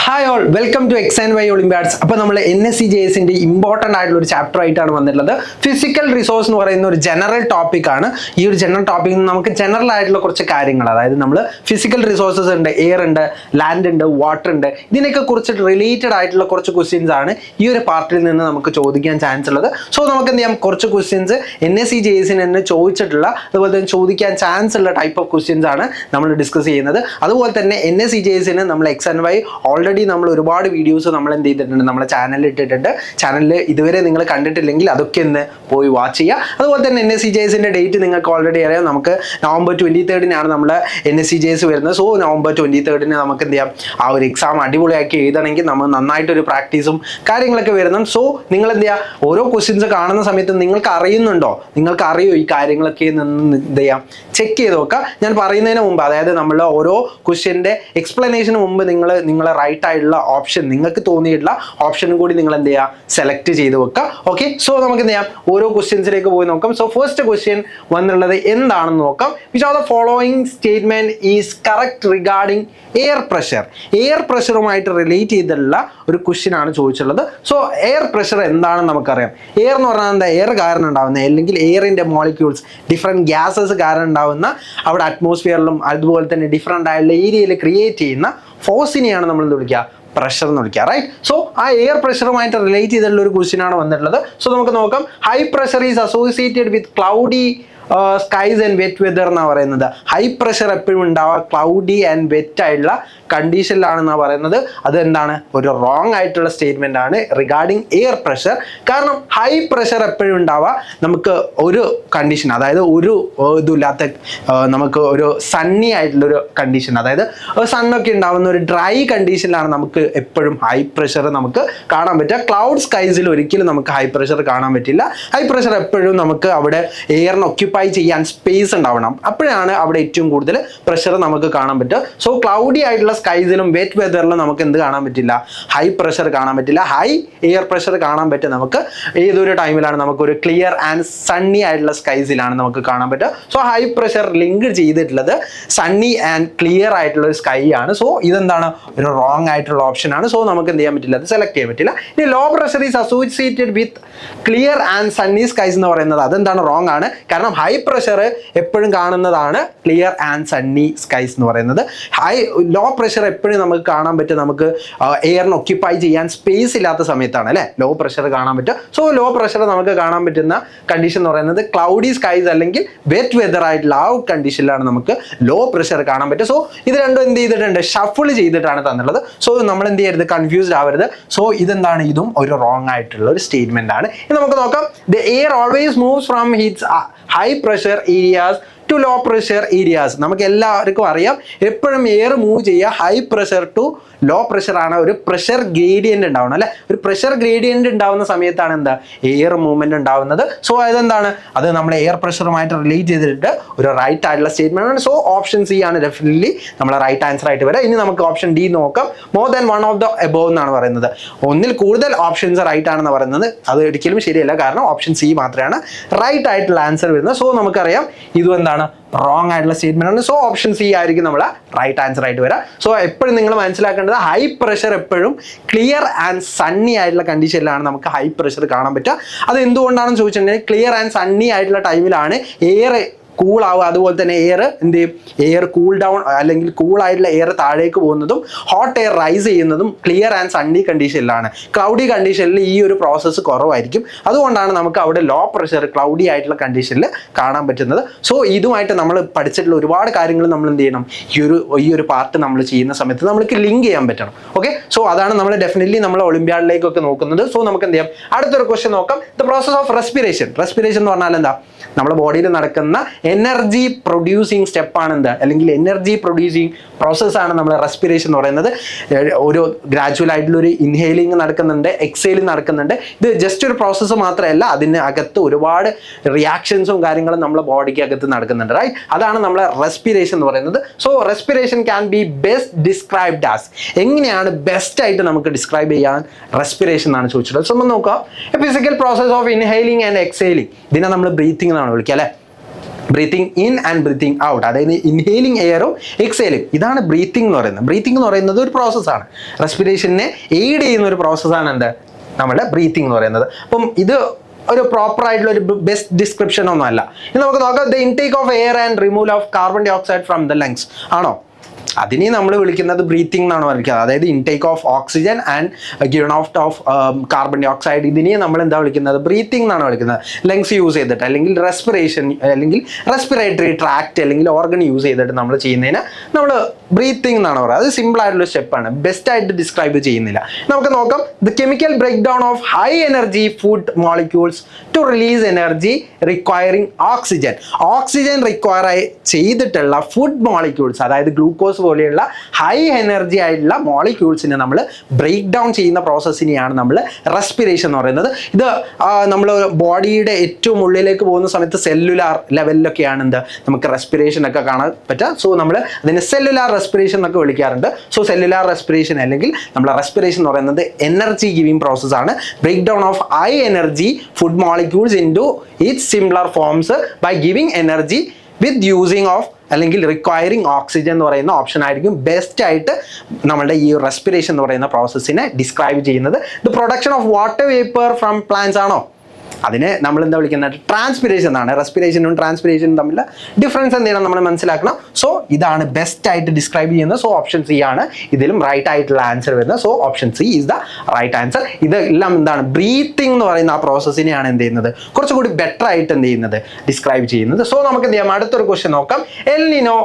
Hi all, welcome to X and Y olympiads. അപ്പോൾ നമ്മൾ NSCJS important ആയിട്ടുള്ള ഒരു ചാപ്റ്റർ ആയിട്ടാണ് വന്നിട്ടുള്ളത്. ഫിസിക്കൽ റിസോഴ്സ് എന്ന് പറയുന്ന ഒരു ജനറൽ ടോപ്പിക്കാണ്. ഈ ഒരു ജനറൽ ടോപ്പിക്കിൽ നിന്ന് നമുക്ക് ജനറൽ ആയിട്ടുള്ള കുറച്ച് കാര്യങ്ങൾ, അതായത് നമ്മൾ ഫിസിക്കൽ റിസോഴ്സസ് ഉണ്ട്, എയർ ഉണ്ട്, ലാൻഡ് ഉണ്ട്, വാട്ടർ ഉണ്ട്, ഇതിനൊക്കെ കുറിച്ചിട്ട് റിലേറ്റഡ് ആയിട്ടുള്ള കുറച്ച് ക്വസ്റ്റ്യൻസ് ആണ് ഈ ഒരു പാർട്ടിൽ നിന്ന് നമുക്ക് ചോദിക്കാൻ ചാൻസ് ഉള്ളത്. സോ നമുക്ക് എന്ത് ചെയ്യാം, കുറച്ച് ക്വസ്റ്റ്യൻസ് NSCJS തന്നെ ചോദിച്ചിട്ടുള്ള, അതുപോലെ തന്നെ ചോദിക്കാൻ ചാൻസ് ഉള്ള ടൈപ്പ് ഓഫ് ക്വസ്റ്റ്യൻസ് ആണ് നമ്മൾ ഡിസ്കസ് ചെയ്യുന്നത്. അതുപോലെ തന്നെ NSCJS നമ്മൾ എക്സ് ആൻഡ് വൈ ഓൾറെഡി നമ്മൾ ഒരുപാട് വീഡിയോസ് നമ്മൾ എന്ത് ചെയ്തിട്ടുണ്ട്, നമ്മുടെ ചാനലിൽ ഇട്ടിട്ടുണ്ട്. ചാനലിൽ ഇതുവരെ നിങ്ങൾ കണ്ടിട്ടില്ലെങ്കിൽ അതൊക്കെ ഒന്ന് പോയി വാച്ച് ചെയ്യുക. അതുപോലെ തന്നെ NSCJS ഡേറ്റ് നിങ്ങൾക്ക് ഓൾറെഡി അറിയാം. നമുക്ക് നവംബർ 23 നമ്മൾ NSCJS വരുന്നത്. സോ നവംബർ 23 നമുക്ക് എന്ത് ചെയ്യാം, ആ ഒരു എക്സാം അടിപൊളിയാക്കി എഴുതണമെങ്കിൽ നമ്മൾ നന്നായിട്ടൊരു പ്രാക്ടീസും കാര്യങ്ങളൊക്കെ വരുന്നു. സോ നിങ്ങൾ എന്ത് ചെയ്യുക, ഓരോ ക്വസ്റ്റ്യൻസ് കാണുന്ന സമയത്ത് നിങ്ങൾക്ക് അറിയുന്നുണ്ടോ, നിങ്ങൾക്ക് അറിയോ ഈ കാര്യങ്ങളൊക്കെ നിന്ന് എന്ത് ചെയ്യാം, ചെക്ക് ചെയ്ത് നോക്കുക. ഞാൻ പറയുന്നതിന് മുമ്പ്, അതായത് നമ്മൾ ഓരോ ക്വസ്റ്റ്യൻ്റെ എക്സ്പ്ലനേഷന് മുമ്പ് നിങ്ങളെ റൈറ്റ് ആയിട്ടുള്ള ഓപ്ഷൻ, നിങ്ങൾക്ക് തോന്നിയിട്ടുള്ള ഓപ്ഷനും കൂടി നിങ്ങൾ എന്ത് ചെയ്യുക, സെലക്ട് ചെയ്ത് വെക്കുക. ഓക്കെ, സോ നമുക്ക് എന്ത് ചെയ്യാം, ഓരോ ക്വസ്റ്റ്യൻസിലേക്ക് പോയി നോക്കാം. സോ ഫസ്റ്റ് ക്വസ്റ്റ്യൻ വന്നുള്ളത് എന്താണെന്ന് നോക്കാം. Which are the following statement is correct regarding air pressure. Air പ്രഷറുമായിട്ട് റിലേറ്റ് ചെയ്തിട്ടുള്ള ഒരു ക്വസ്റ്റ്യൻ ആണ് ചോദിച്ചിട്ടുള്ളത്. സോ എയർ പ്രഷർ എന്താണെന്ന് നമുക്കറിയാം. എയർ എന്ന് പറഞ്ഞാൽ എന്താ, എയർ കാരണം ഉണ്ടാവുന്ന, അല്ലെങ്കിൽ എയറിന്റെ മോളിക്യൂൾസ് ഡിഫറെന്റ് ഗ്യാസസ് കാരണം ഉണ്ടാവുന്ന, അവിടെ അറ്റ്മോസ്ഫിയറിലും അതുപോലെ തന്നെ ഡിഫറെന്റ് ആയിട്ടുള്ള ഏരിയയിൽ ക്രിയേറ്റ് ചെയ്യുന്ന ഫോഴ്സിനെയാണ് നമ്മൾ എന്ത് വിളിക്കുക, പ്രഷർ എന്ന് വിളിക്കുക. റൈറ്റ്. സോ ആ എയർ പ്രഷറുമായിട്ട് റിലേറ്റ് ചെയ്തിട്ടുള്ള ഒരു ക്വസ്റ്റ്യൻ ആണ് വന്നിട്ടുള്ളത്. സോ നമുക്ക് നോക്കാം. High pressure is associated with cloudy skies and wet weather എന്നാണ് പറയുന്നത്. ഹൈ പ്രഷർ എപ്പോഴും ഉണ്ടാവുക ക്ലൗഡി ആൻഡ് വെറ്റ് ആയിട്ടുള്ള കണ്ടീഷനിലാണെന്നാണ് പറയുന്നത്. അത് എന്താണ്, ഒരു റോങ് ആയിട്ടുള്ള സ്റ്റേറ്റ്മെന്റ് ആണ് റിഗാർഡിങ് എയർ പ്രഷർ. കാരണം ഹൈ പ്രഷർ എപ്പോഴും ഉണ്ടാവുക നമുക്ക് ഒരു കണ്ടീഷൻ, അതായത് ഒരു ഇതില്ലാത്ത, നമുക്ക് ഒരു സണ്ണി ആയിട്ടുള്ളൊരു കണ്ടീഷൻ, അതായത് സണ്ണൊക്കെ ഉണ്ടാവുന്ന ഒരു ഡ്രൈ കണ്ടീഷനിലാണ് നമുക്ക് എപ്പോഴും ഹൈ പ്രഷർ നമുക്ക് കാണാൻ പറ്റുക. ക്ലൗഡ് സ്കൈസിൽ ഒരിക്കലും നമുക്ക് ഹൈ പ്രഷർ കാണാൻ പറ്റില്ല. ഹൈ പ്രഷർ എപ്പോഴും നമുക്ക് അവിടെ എയറിന് ഒക്യുപ്പൈ ചെയ്യാൻ സ്പേസ് ഉണ്ടാവണം, അപ്പോഴാണ് അവിടെ ഏറ്റവും കൂടുതൽ പ്രഷർ നമുക്ക് കാണാൻ പറ്റുക. സോ ക്ലൗഡി ആയിട്ടുള്ള സ്കൈസിലും വെറ്റ് വെതറിലും നമുക്ക് എന്ത് കാണാൻ പറ്റില്ല, ഹൈ പ്രഷർ കാണാൻ പറ്റില്ല. ഹൈ എയർ പ്രഷർ കാണാൻ പറ്റുക നമുക്ക് ഏതൊരു ടൈമിലാണ്, നമുക്കൊരു ക്ലിയർ ആൻഡ് സണ്ണി ആയിട്ടുള്ള സ്കൈസിലാണ് നമുക്ക് കാണാൻ പറ്റുക. സോ ഹൈ പ്രഷർ ലിങ്ക് ചെയ്തിട്ടുള്ളത് സണ്ണി ആൻഡ് ക്ലിയർ ആയിട്ടുള്ള ഒരു സ്കൈ ആണ്. സോ ഇതെന്താണ്, ഒരു റോങ് ആയിട്ടുള്ള ഓപ്ഷൻ ആണ്. സോ നമുക്ക് എന്ത് ചെയ്യാൻ പറ്റില്ല, അത് സെലക്ട് ചെയ്യാൻ പറ്റില്ല. ഇനി low pressure is associated with clear and sunny skies എന്ന് പറയുന്നത് അതെന്താണ്, റോങ് ആണ്. കാരണം ഹൈ പ്രഷർ എപ്പോഴും കാണുന്നതാണ് ക്ലിയർ ആൻഡ് സണ്ണി സ്കൈസ് എന്ന് പറയുന്നത്. ലോ പ്രഷർ എപ്പോഴും നമുക്ക് കാണാൻ പറ്റും, നമുക്ക് എയറിന് ഒക്യുപ്പൈ ചെയ്യാൻ സ്പേസ് ഇല്ലാത്ത സമയത്താണ് അല്ലേ ലോ പ്രഷർ കാണാൻ പറ്റുക. സോ ലോ പ്രഷർ നമുക്ക് കാണാൻ പറ്റുന്ന കണ്ടീഷൻ എന്ന് പറയുന്നത് ക്ലൗഡി സ്കൈസ് അല്ലെങ്കിൽ വെറ്റ് വെതർ ആയിട്ടുള്ള ആ കണ്ടീഷനിലാണ് നമുക്ക് ലോ പ്രഷർ കാണാൻ പറ്റുക. സോ ഇത് രണ്ടും എന്ത് ചെയ്തിട്ടുണ്ട്, ഷഫിൾ ചെയ്തിട്ടാണ് തന്നുള്ളത്. സോ നമ്മൾ എന്ത് ചെയ്യരുത്, കൺഫ്യൂസ്ഡ് ആവരുത്. സോ ഇതെന്താണ്, ഇതും ഒരു റോങ് ആയിട്ടുള്ള ഒരു സ്റ്റേറ്റ്മെന്റ് ആണ്. ഇനി നമുക്ക് നോക്കാം. The air always moves from hits high pressure areas to low pressure areas. നമുക്ക് എല്ലാവർക്കും അറിയാം, എപ്പോഴും എയർ മൂവ് ചെയ്യുക high pressure to low pressure ആണ്. ഒരു പ്രഷർ ഗ്രേഡിയന്റ് ഉണ്ടാവണം അല്ലെ. ഒരു പ്രഷർ ഗ്രേഡിയന്റ് ഉണ്ടാവുന്ന സമയത്താണ് എന്താ, എയർ മൂവ്മെന്റ് ഉണ്ടാവുന്നത്. സോ അതെന്താണ്, അത് നമ്മൾ എയർ പ്രഷറുമായിട്ട് റിലേറ്റ് ചെയ്തിട്ട് ഒരു റൈറ്റ് ആയിട്ടുള്ള സ്റ്റേറ്റ്മെന്റ് ആണ്. സോ ഓപ്ഷൻ സി ആണ് ഡെഫിനറ്റ്ലി നമ്മളെ റൈറ്റ് ആൻസർ ആയിട്ട് വരാം. ഇനി നമുക്ക് ഓപ്ഷൻ ഡി നോക്കാം. More than one of the above എന്നാണ് പറയുന്നത്. ഒന്നിൽ കൂടുതൽ ഓപ്ഷൻസ് റൈറ്റ് ആണെന്ന് പറയുന്നത് അത് ഒരിക്കലും ശരിയല്ല. കാരണം ഓപ്ഷൻ സി മാത്രമാണ് റൈറ്റ് ആയിട്ടുള്ള ആൻസർ വരുന്നത്. സോ നമുക്കറിയാം ഇതും എന്താണ്, റോങ് ആയിട്ടുള്ള സ്റ്റേറ്റ്മെന്റ് ആണ്. സോ ഓപ്ഷൻ സി ആയിരിക്കും നമ്മളെ റൈറ്റ് ആൻസർ ആയിട്ട് വരാം. സോ എപ്പോഴും നിങ്ങൾ മനസ്സിലാക്കേണ്ടത്, ഹൈ പ്രഷർ എപ്പോഴും ക്ലിയർ ആൻഡ് സണ്ണി ആയിട്ടുള്ള കണ്ടീഷനിലാണ് നമുക്ക് ഹൈ പ്രഷർ കാണാൻ പറ്റുക. അത് എന്തുകൊണ്ടാണെന്ന് ചോദിച്ചിട്ടുണ്ടെങ്കിൽ, ക്ലിയർ ആൻഡ് സണ്ണി ആയിട്ടുള്ള ടൈമിലാണ് എയർ കൂൾ ആവുക, അതുപോലെ തന്നെ എയർ എന്ത് ചെയ്യും, എയർ കൂൾ ഡൗൺ അല്ലെങ്കിൽ കൂൾ ആയിട്ടുള്ള എയർ താഴേക്ക് പോകുന്നതും ഹോട്ട് എയർ റൈസ് ചെയ്യുന്നതും ക്ലിയർ ആൻഡ് സണ്ണി കണ്ടീഷനിലാണ്. ക്ലൗഡി കണ്ടീഷനിൽ ഈ ഒരു പ്രോസസ്സ് കുറവായിരിക്കും. അതുകൊണ്ടാണ് നമുക്ക് അവിടെ ലോ പ്രഷർ ക്ലൗഡി ആയിട്ടുള്ള കണ്ടീഷനിൽ കാണാൻ പറ്റുന്നത്. സോ ഇതുമായിട്ട് നമ്മൾ പഠിച്ചിട്ടുള്ള ഒരുപാട് കാര്യങ്ങൾ നമ്മൾ എന്ത് ചെയ്യണം, ഈ ഒരു പാർട്ട് നമ്മൾ ചെയ്യുന്ന സമയത്ത് നമ്മൾക്ക് ലിങ്ക് ചെയ്യാൻ പറ്റണം. ഓക്കെ, സോ അതാണ് നമ്മൾ ഡെഫിനറ്റ്ലി നമ്മൾ ഒളിമ്പ്യാഡിലേക്കൊക്കെ നോക്കുന്നത്. സോ നമുക്ക് എന്ത് ചെയ്യാം, അടുത്തൊരു ക്വസ്റ്റ്യൻ നോക്കാം. The process of respiration. Respiration എന്ന് പറഞ്ഞാൽ എന്താ, നമ്മുടെ ബോഡിയിൽ നടക്കുന്ന എനർജി പ്രൊഡ്യൂസിങ് സ്റ്റെപ്പാണ് എന്ത്, അല്ലെങ്കിൽ എനർജി പ്രൊഡ്യൂസിങ് പ്രോസസ്സാണ് നമ്മൾ റെസ്പിറേഷൻ എന്ന് പറയുന്നത്. ഒരു ഗ്രാജുവൽ ആയിട്ടുള്ള ഒരു ഇൻഹെയിലിംഗ് നടക്കുന്നുണ്ട്, എക്സെയിലിംഗ് നടക്കുന്നുണ്ട്. ഇത് ജസ്റ്റ് ഒരു പ്രോസസ്സ് മാത്രമല്ല, അതിന് അകത്ത് ഒരുപാട് റിയാക്ഷൻസും കാര്യങ്ങളും നമ്മുടെ ബോഡിക്ക് അകത്ത് നടക്കുന്നുണ്ട്. റൈറ്റ്, അതാണ് നമ്മളെ റെസ്പിറേഷൻ എന്ന് പറയുന്നത്. So respiration can be best described as, എങ്ങനെയാണ് ബെസ്റ്റ് ആയിട്ട് നമുക്ക് ഡിസ്ക്രൈബ് ചെയ്യാൻ റെസ്പിറേഷൻ എന്നാണ് ചോദിച്ചിട്ടുള്ളത്. സോ നമ്മൾ നോക്കാം. Physical process of inhaling and exhaling, ഇതിനെ നമ്മൾ ബ്രീത്തിങ് എന്നാണ് വിളിക്കുക അല്ലെ. Breathing in and breathing out, അതായത് ഇൻഹെയിലിംഗ് എയറും എക്സെയിലിംഗ്, ഇതാണ് ബ്രീത്തിങ് എന്ന് പറയുന്നത്. ബ്രീത്തിങ് എന്ന് പറയുന്നത് ഒരു പ്രോസസ്സാണ്, റെസ്പിറേഷനെ എയ്ഡ് ചെയ്യുന്ന ഒരു പ്രോസസ്സാണ് എന്ത് നമ്മുടെ ബ്രീത്തിങ് എന്ന് പറയുന്നത്. അപ്പം ഇത് ഒരു പ്രോപ്പർ ആയിട്ടുള്ള ഒരു ബെസ്റ്റ് ഡിസ്ക്രിപ്ഷൻ ഒന്നും അല്ല. ഇനി നമുക്ക് നോക്കാം, the intake of air and removal of carbon dioxide from the lungs ആണോ? അതിനെ നമ്മൾ വിളിക്കുന്നത് ബ്രീത്തിങ് എന്നാണ് വിളിക്കുന്നത്. അതായത് intake of oxygen and given out of carbon dioxide, ഇതിനെ നമ്മൾ എന്താ വിളിക്കുന്നത്? ബ്രീത്തിങ് എന്നാണ് വിളിക്കുന്നത്. ലങ്സ് യൂസ് ചെയ്തിട്ട് അല്ലെങ്കിൽ റെസ്പിറേഷൻ അല്ലെങ്കിൽ റെസ്പിറേറ്ററി ട്രാക്ട് അല്ലെങ്കിൽ ഓർഗൻ യൂസ് ചെയ്തിട്ട് നമ്മൾ ചെയ്യുന്നതിന് നമ്മൾ ബ്രീത്തിങ് എന്നാണ് പറയുന്നത്. അത് സിമ്പിൾ ആയിട്ടുള്ള സ്റ്റെപ്പാണ്, ബെസ്റ്റ് ആയിട്ട് ഡിസ്ക്രൈബ് ചെയ്യുന്നില്ല. നമുക്ക് നോക്കാം, the chemical break down of high energy food molecules to release energy requiring oxygen. Oxygen require ചെയ്തിട്ടുള്ള ഫുഡ് മോളിക്യൂൾസ്, അതായത് ഗ്ലൂക്കോസ് പോലെയുള്ള ഹൈ എനർജി ആയിട്ടുള്ള മോളിക്യൂൾസിനെ നമ്മൾ ബ്രേക്ക് ഡൗൺ ചെയ്യുന്ന പ്രോസസ്സിനെയാണ് നമ്മൾ റെസ്പിറേഷൻ എന്ന് പറയുന്നത്. ഇത് നമ്മൾ ബോഡിയുടെ ഏറ്റവും ഉള്ളിലേക്ക് പോകുന്ന സമയത്ത് സെല്ലുലാർ ലെവലിലൊക്കെയാണ് എന്ത് നമുക്ക് റെസ്പിറേഷൻ ഒക്കെ കാണാൻ പറ്റുക. സോ നമ്മൾ അതിനെ സെല്ലുലാർ റെസ്പിറേഷൻ എന്നൊക്കെ വിളിക്കാറുണ്ട്. സോ സെല്ലുലാർ റെസ്പിറേഷൻ അല്ലെങ്കിൽ നമ്മൾ റെസ്പിറേഷൻ എന്ന് പറയുന്നത് എനർജി ഗിവിംഗ് പ്രോസസ് ആണ്. Break down of high energy food molecules in to its similar forms by giving energy with using of അല്ലെങ്കിൽ റിക്വയറിങ് ഓക്സിജൻ എന്ന് പറയുന്ന ഓപ്ഷൻ ആയിരിക്കും ബെസ്റ്റ് ആയിട്ട് നമ്മുടെ ഈ റെസ്പിറേഷൻ എന്ന് പറയുന്ന പ്രോസസ്സിനെ ഡിസ്ക്രൈബ് ചെയ്യുന്നത്. The production of water vapour from plants ആണോ? അതിനെ നമ്മൾ എന്താ വിളിക്കുന്നത്? ട്രാൻസ്പിറേഷൻ എന്നാണ്. റെസ്പിറേഷനും ട്രാൻസ്പിറേഷനും തമ്മിൽ ഡിഫറൻസ് എന്താണ് നമ്മൾ മനസ്സിലാക്കണം. സോ ഇതാണ് ബെസ്റ്റ് ആയിട്ട് ഡിസ്ക്രൈബ് ചെയ്യുന്നത്. സോ ഓപ്ഷൻ സി ആണ് ഇതിലും റൈറ്റ് ആയിട്ടുള്ള ആൻസർ വരുന്നത്. So option C is the right answer. ഇതെല്ലാം എന്താണ്? ബ്രീത്തിങ് എന്ന് പറയുന്ന ആ പ്രോസസ്സിനെയാണ് എന്ത് ചെയ്യുന്നത്? കുറച്ചുകൂടി ബെറ്റർ ആയിട്ട് എന്ത് ചെയ്യുന്നത്? ഡിസ്ക്രൈബ് ചെയ്യുന്നത്. സോ നമുക്ക് എന്ത് ചെയ്യാം? അടുത്തൊരു ക്വസ്റ്റ്യൻ നോക്കാം. El Nino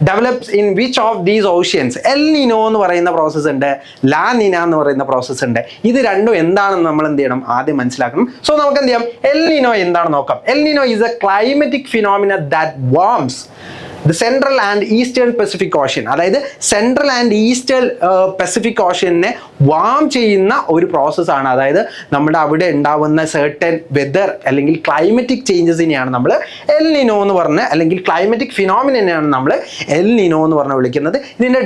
develops in which of these oceans? El Nino എന്ന് പറയുന്ന പ്രോസസ്സ് ഉണ്ട്, ലാ നിന എന്ന് പറയുന്ന പ്രോസസ്സ് ഉണ്ട്. ഇത് രണ്ടും എന്താണെന്ന് നമ്മൾ എന്ത് ചെയ്യണം? ആദ്യം മനസ്സിലാക്കണം. സോ നമുക്ക് എന്ത് ചെയ്യാം? എൽ നിനോ എന്താണെന്ന് നോക്കാം. El Nino is a climatic phenomena that warms the central and eastern Pacific Ocean. അതായത് സെൻട്രൽ ആൻഡ് ഈസ്റ്റേൺ പസഫിക് ഓഷ്യനെ വാം ചെയ്യുന്ന ഒരു പ്രോസസ്സാണ്. അതായത് നമ്മുടെ അവിടെ ഉണ്ടാവുന്ന സെർട്ടൻ വെതർ അല്ലെങ്കിൽ ക്ലൈമറ്റിക് ചേഞ്ചസിനെയാണ് നമ്മൾ എൽ നിനോ എന്ന് പറഞ്ഞ്, അല്ലെങ്കിൽ ക്ലൈമറ്റിക് ഫിനോമിനെയാണ് നമ്മൾ എൽ നിനോ എന്ന് പറഞ്ഞ് വിളിക്കുന്നത്. ഇതിൻ്റെ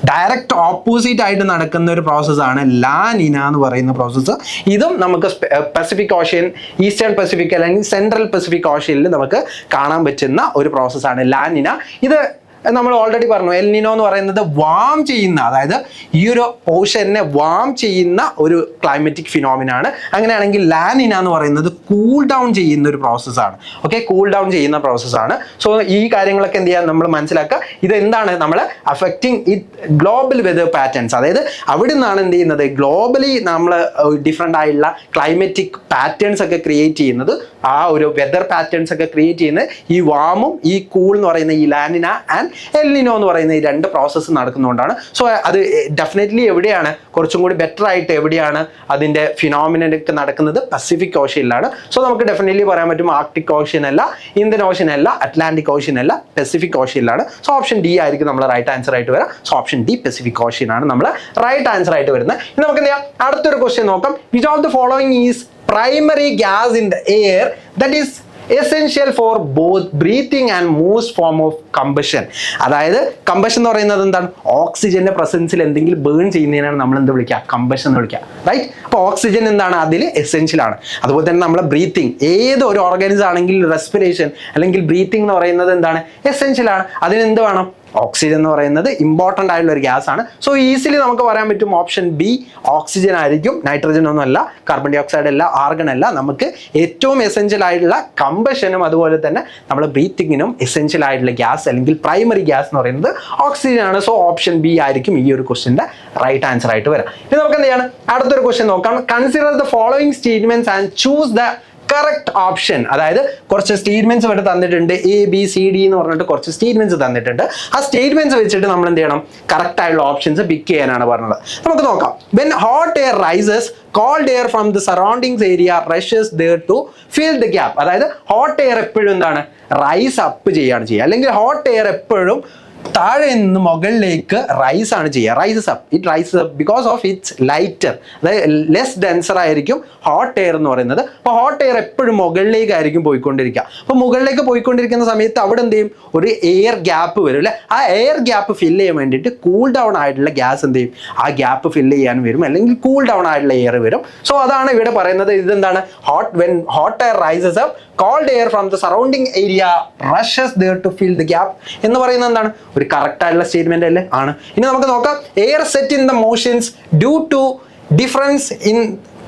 ഡയറക്റ്റ് ഓപ്പോസിറ്റ് ആയിട്ട് നടക്കുന്ന ഒരു പ്രോസസ്സാണ് ലാ നിന എന്ന് പറയുന്ന പ്രോസസ്സ്. ഇതും നമുക്ക് പസഫിക് ഓഷ്യൻ, ഈസ്റ്റേൺ പസഫിക് അല്ലെങ്കിൽ സെൻട്രൽ പസഫിക് ഓഷ്യനിൽ നമുക്ക് കാണാൻ പറ്റുന്ന ഒരു പ്രോസസ്സാണ് ലാ നിന. ഇത് നമ്മൾ ഓൾറെഡി പറഞ്ഞു, എൽ നിനോ എന്ന് പറയുന്നത് വാം ചെയ്യുന്ന, അതായത് ഈ ഒരു ഓഷനെ വാം ചെയ്യുന്ന ഒരു ക്ലൈമറ്റിക് ഫിനോമിനാണ്. അങ്ങനെയാണെങ്കിൽ ലാ നിന എന്ന് പറയുന്നത് കൂൾ ഡൗൺ ചെയ്യുന്ന ഒരു പ്രോസസ്സാണ്. ഓക്കെ, കൂൾ ഡൗൺ ചെയ്യുന്ന പ്രോസസ്സാണ്. സോ ഈ കാര്യങ്ങളൊക്കെ എന്ത് ചെയ്യാൻ നമ്മൾ മനസ്സിലാക്കുക. ഇത് എന്താണ്? നമ്മൾ affecting it global weather patterns, അതായത് അവിടെ നിന്നാണ് എന്ത് ചെയ്യുന്നത്? ഗ്ലോബലി നമ്മൾ ഡിഫറെൻ്റ് ആയിട്ടുള്ള ക്ലൈമറ്റിക് പാറ്റേൺസ് ഒക്കെ ക്രിയേറ്റ് ചെയ്യുന്നത്, ആ ഒരു വെതർ പാറ്റേൺസ് ഒക്കെ ക്രിയേറ്റ് ചെയ്യുന്നത് ഈ വാമും ഈ കൂൾ എന്ന് പറയുന്ന ഈ ലാ നിന ആൻഡ് എൽ നിനോ എന്ന് പറയുന്ന ഈ രണ്ട് പ്രോസസ്സ് നടക്കുന്നതുകൊണ്ടാണ്. സോ അത് ഡെഫിനറ്റ്ലി എവിടെയാണ് കുറച്ചും കൂടി ബെറ്റർ ആയിട്ട് എവിടെയാണ് അതിൻ്റെ ഫിനോമിനൊക്കെ നടക്കുന്നത്? പസഫിക് ഓഷ്യനിലാണ്. സോ നമുക്ക് ഡെഫിനറ്റ്ലി പറയാൻ പറ്റും ആർട്ടിക് ഓഷ്യൻ അല്ല, ഇന്ത്യൻ ഓഷ്യൻ അല്ല, അറ്റ്ലാന്റിക് ഓഷ്യൻ അല്ല, പസഫിക് ഓഷ്യനിലാണ്. സോ ഓപ്ഷൻ ഡി ആയിരിക്കും നമ്മൾ റൈറ്റ് ആൻസർ ആയിട്ട് വരാം. So option D Pacific ocean ആണ് നമ്മൾ റൈറ്റ് ആൻസർ ആയിട്ട് വരുന്നത്. ഇനി നമുക്ക് എന്ത് ചെയ്യാം? അടുത്തൊരു ക്വസ്റ്റ്യൻ നോക്കാം. Which of the following is primary gas in the air that is essential for both breathing and most form of combustion? അതായത് കമ്പഷൻ എന്ന് പറയുന്നത് എന്താണ്? ഓക്സിജന്റെ പ്രസൻസിൽ എന്തെങ്കിലും ബേൺ ചെയ്യുന്നതിനാണ് നമ്മൾ എന്ത് വിളിക്കുക? കമ്പഷൻ എന്ന് വിളിക്കുക, റൈറ്റ്? അപ്പോൾ ഓക്സിജൻ എന്താണ്? അതിൽ എസെൻഷ്യൽ ആണ്. അതുപോലെ തന്നെ നമ്മൾ ബ്രീത്തിങ്, ഏത് ഒരു ഓർഗാനിസം ആണെങ്കിൽ റെസ്പിറേഷൻ അല്ലെങ്കിൽ ബ്രീത്തിങ് എന്ന് പറയുന്നത് എന്താണ്? എസെൻഷ്യൽ ആണ്. അതിനെന്ത് വേണം? ഓക്സിജൻ എന്ന് പറയുന്നത് ഇമ്പോർട്ടൻ്റ് ആയിട്ടുള്ള ഒരു ഗ്യാസ് ആണ്. സോ ഈസിലി നമുക്ക് പറയാൻ പറ്റും ഓപ്ഷൻ ബി ഓക്സിജൻ ആയിരിക്കും. നൈട്രജൻ ഒന്നും അല്ല, കാർബൺ ഡൈ ഓക്സൈഡ് അല്ല, ആർഗൺ അല്ല. നമുക്ക് ഏറ്റവും എസെൻഷ്യൽ ആയിട്ടുള്ള കമ്പഷനും അതുപോലെ തന്നെ നമ്മുടെ ബ്രീത്തിങ്ങിനും എസെൻഷ്യൽ ആയിട്ടുള്ള ഗ്യാസ് അല്ലെങ്കിൽ പ്രൈമറി ഗ്യാസ് എന്ന് പറയുന്നത് ഓക്സിജൻ ആണ്. സോ ഓപ്ഷൻ ബി ആയിരിക്കും ഈ ഒരു ക്വസ്റ്റ്യൻ്റെ റൈറ്റ് ആൻസർ ആയിട്ട് വരാം. ഇനി നമുക്ക് എന്ത് ചെയ്യണം? അടുത്തൊരു ക്വസ്റ്റ്യൻ നോക്കാം. Consider the following statements and choose the correct option. അതായത് കുറച്ച് സ്റ്റേറ്റ്മെന്റ്സ് ഇവിടെ തന്നിട്ടുണ്ട്, ABCD എന്ന് പറഞ്ഞിട്ട് കുറച്ച് സ്റ്റേറ്റ്മെന്റ്സ് തന്നിട്ടുണ്ട്. ആ സ്റ്റേറ്റ്മെന്റ്സ് വെച്ചിട്ട് നമ്മൾ എന്ത് ചെയ്യണം? കറക്റ്റ് ആയിട്ടുള്ള ഓപ്ഷൻസ് പിക്ക് ചെയ്യാനാണ് പറഞ്ഞത്. നമുക്ക് നോക്കാം. When hot air rises, cold air from the surroundings area rushes there to fill the gap. അതായത് ഹോട്ട് എയർ എപ്പോഴും എന്താണ്? റൈസ് അപ്പ് ചെയ്യുകയാണ് ചെയ്യുക, അല്ലെങ്കിൽ ഹോട്ട് എയർ എപ്പോഴും താഴെ നിന്ന് മുകളിലേക്ക് റൈസ് ആണ് ചെയ്യുക. Rises up, it rises up because of its lighter, അതായത് ലെസ് ഡെൻസർ ആയിരിക്കും ഹോട്ട് എയർ എന്ന് പറയുന്നത്. അപ്പോൾ ഹോട്ട് എയർ എപ്പോഴും മുകളിലേക്കായിരിക്കും പോയിക്കൊണ്ടിരിക്കുക. അപ്പോൾ മുകളിലേക്ക് പോയിക്കൊണ്ടിരിക്കുന്ന സമയത്ത് അവിടെ എന്ത് ചെയ്യും, ഒരു എയർ ഗ്യാപ്പ് വരും അല്ലേ. ആ എയർ ഗ്യാപ്പ് ഫില്ല് ചെയ്യാൻ വേണ്ടിയിട്ട് കൂൾ ഡൗൺ ആയിട്ടുള്ള ഗ്യാസ് എന്ത് ചെയ്യും, ആ ഗ്യാപ്പ് ഫില്ല് ചെയ്യാൻ വരും, അല്ലെങ്കിൽ കൂൾ ഡൗൺ ആയിട്ടുള്ള എയർ വരും. സോ അതാണ് ഇവിടെ പറയുന്നത്. ഇതെന്താണ്, when hot air rises up, cold air from the surrounding area rushes there to fill the gap എന്ന് പറയുന്നത് എന്താണ്, ഒരു കറക്റ്റ് ആയിട്ടുള്ള സ്റ്റേറ്റ്മെന്റ് അല്ലേ, ആണ്. ഇനി നമുക്ക് നോക്കാം, air set in the motions due to difference in